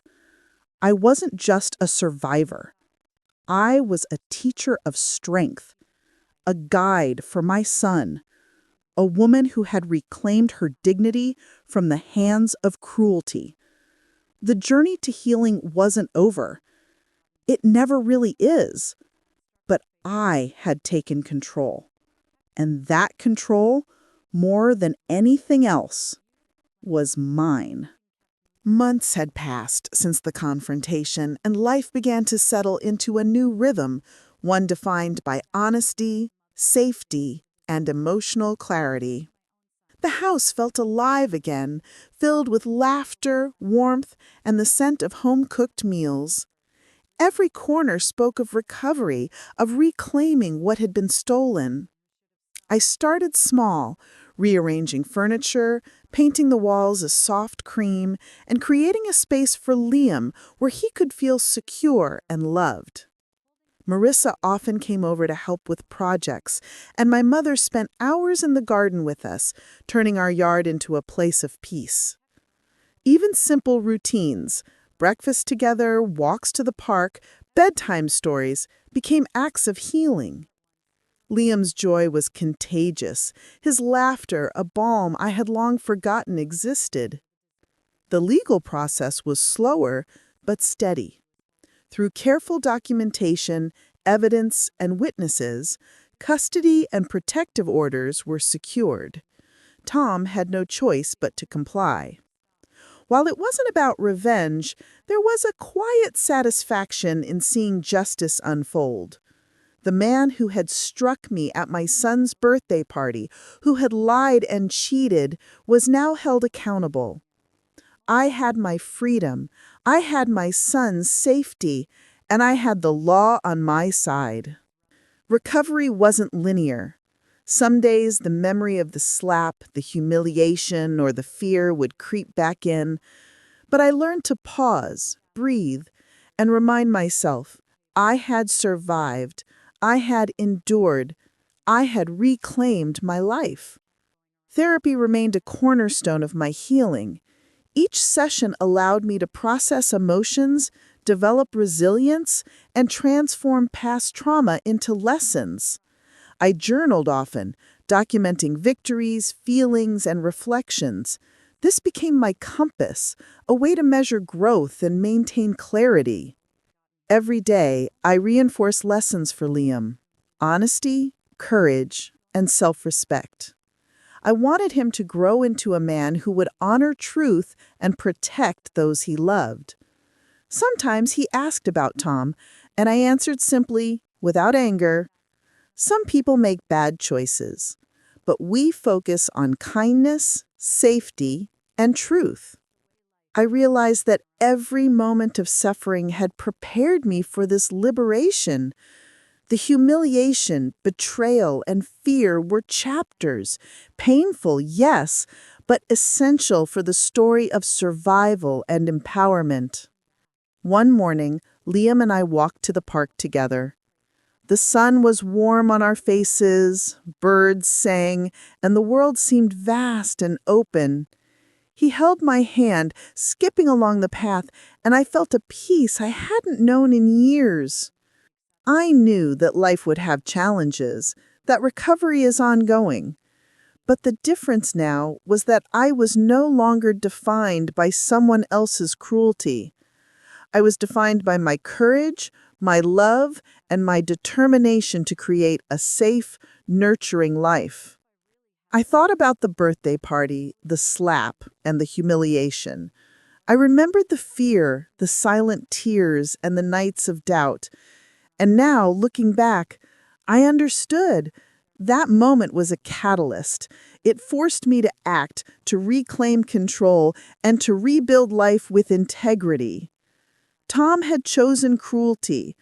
I wasn't just a survivor. I was a teacher of strength, a guide for my son, a woman who had reclaimed her dignity from the hands of cruelty. The journey to healing wasn't over. It never really is. But I had taken control. And that control, more than anything else, was mine. Months had passed since the confrontation, and life began to settle into a new rhythm, one defined by honesty, safety, and emotional clarity. The house felt alive again, filled with laughter, warmth, and the scent of home-cooked meals. Every corner spoke of recovery, of reclaiming what had been stolen. I started small, rearranging furniture, painting the walls a soft cream, and creating a space for Liam where he could feel secure and loved. Marissa often came over to help with projects, and my mother spent hours in the garden with us, turning our yard into a place of peace. Even simple routines, breakfast together, walks to the park, bedtime stories, became acts of healing. Liam's joy was contagious, his laughter a balm I had long forgotten existed. The legal process was slower, but steady. Through careful documentation, evidence, and witnesses, custody and protective orders were secured. Tom had no choice but to comply. While it wasn't about revenge, there was a quiet satisfaction in seeing justice unfold. The man who had struck me at my son's birthday party, who had lied and cheated, was now held accountable. I had my freedom, I had my son's safety, and I had the law on my side. Recovery wasn't linear. Some days the memory of the slap, the humiliation, or the fear would creep back in, but I learned to pause, breathe, and remind myself I had survived, I had endured, I had reclaimed my life. Therapy remained a cornerstone of my healing. Each session allowed me to process emotions, develop resilience, and transform past trauma into lessons. I journaled often, documenting victories, feelings, and reflections. This became my compass, a way to measure growth and maintain clarity. Every day, I reinforced lessons for Liam: honesty, courage, and self-respect. I wanted him to grow into a man who would honor truth and protect those he loved. Sometimes he asked about Tom, and I answered simply, without anger, "Some people make bad choices, but we focus on kindness, safety, and truth." I realized that every moment of suffering had prepared me for this liberation. The humiliation, betrayal, and fear were chapters. Painful, yes, but essential for the story of survival and empowerment. One morning, Liam and I walked to the park together. The sun was warm on our faces, birds sang, and the world seemed vast and open. He held my hand, skipping along the path, and I felt a peace I hadn't known in years. I knew that life would have challenges, that recovery is ongoing. But the difference now was that I was no longer defined by someone else's cruelty. I was defined by my courage, my love, and my determination to create a safe, nurturing life. I thought about the birthday party, the slap, and the humiliation. I remembered the fear, the silent tears, and the nights of doubt. And now, looking back, I understood. That moment was a catalyst. It forced me to act, to reclaim control, and to rebuild life with integrity. Tom had chosen cruelty.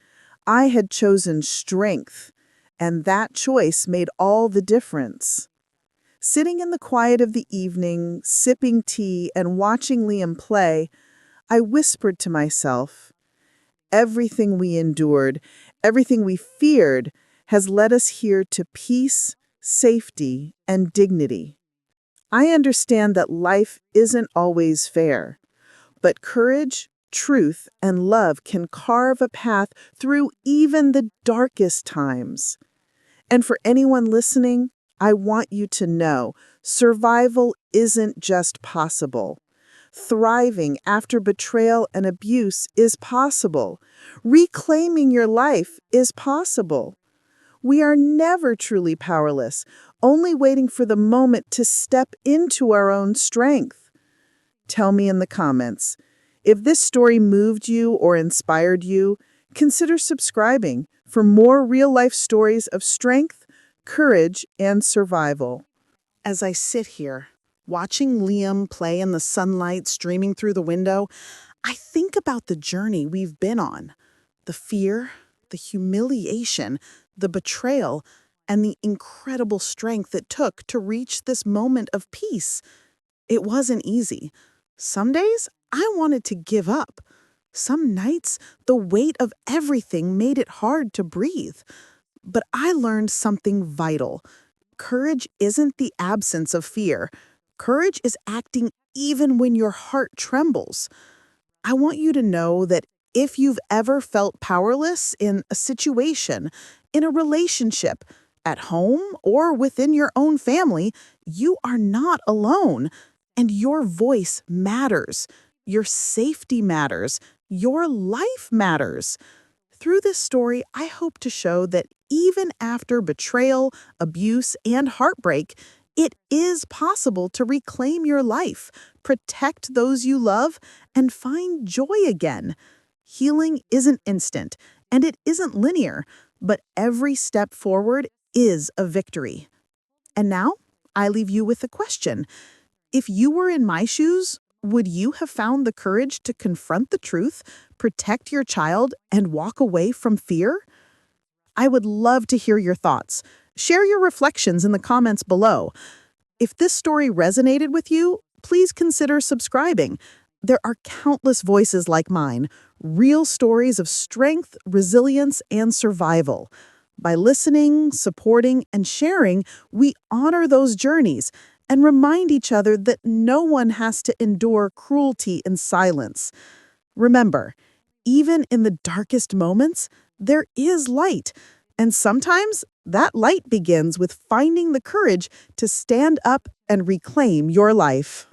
I had chosen strength. And that choice made all the difference. Sitting in the quiet of the evening, sipping tea, and watching Liam play, I whispered to myself, everything we endured, everything we feared, has led us here to peace, safety, and dignity. I understand that life isn't always fair, but courage, truth, and love can carve a path through even the darkest times. And for anyone listening, I want you to know survival isn't just possible. Thriving after betrayal and abuse is possible. Reclaiming your life is possible. We are never truly powerless, only waiting for the moment to step into our own strength. Tell me in the comments. If this story moved you or inspired you, consider subscribing for more real-life stories of strength, courage, and survival. As I sit here, watching Liam play in the sunlight streaming through the window, I think about the journey we've been on. The fear, the humiliation, the betrayal, and the incredible strength it took to reach this moment of peace. It wasn't easy. Some days, I wanted to give up. Some nights, the weight of everything made it hard to breathe. But I learned something vital. Courage isn't the absence of fear. Courage is acting even when your heart trembles. I want you to know that if you've ever felt powerless in a situation, in a relationship, at home, or within your own family, you are not alone. And your voice matters. Your safety matters. Your life matters. Through this story, I hope to show that even after betrayal, abuse, and heartbreak, it is possible to reclaim your life, protect those you love, and find joy again. Healing isn't instant, and it isn't linear, but every step forward is a victory. And now, I leave you with a question. If you were in my shoes, would you have found the courage to confront the truth, protect your child, and walk away from fear? I would love to hear your thoughts. Share your reflections in the comments below. If this story resonated with you, please consider subscribing. There are countless voices like mine, real stories of strength, resilience, and survival. By listening, supporting, and sharing, we honor those journeys and remind each other that no one has to endure cruelty in silence. Remember, even in the darkest moments, there is light. And sometimes that light begins with finding the courage to stand up and reclaim your life.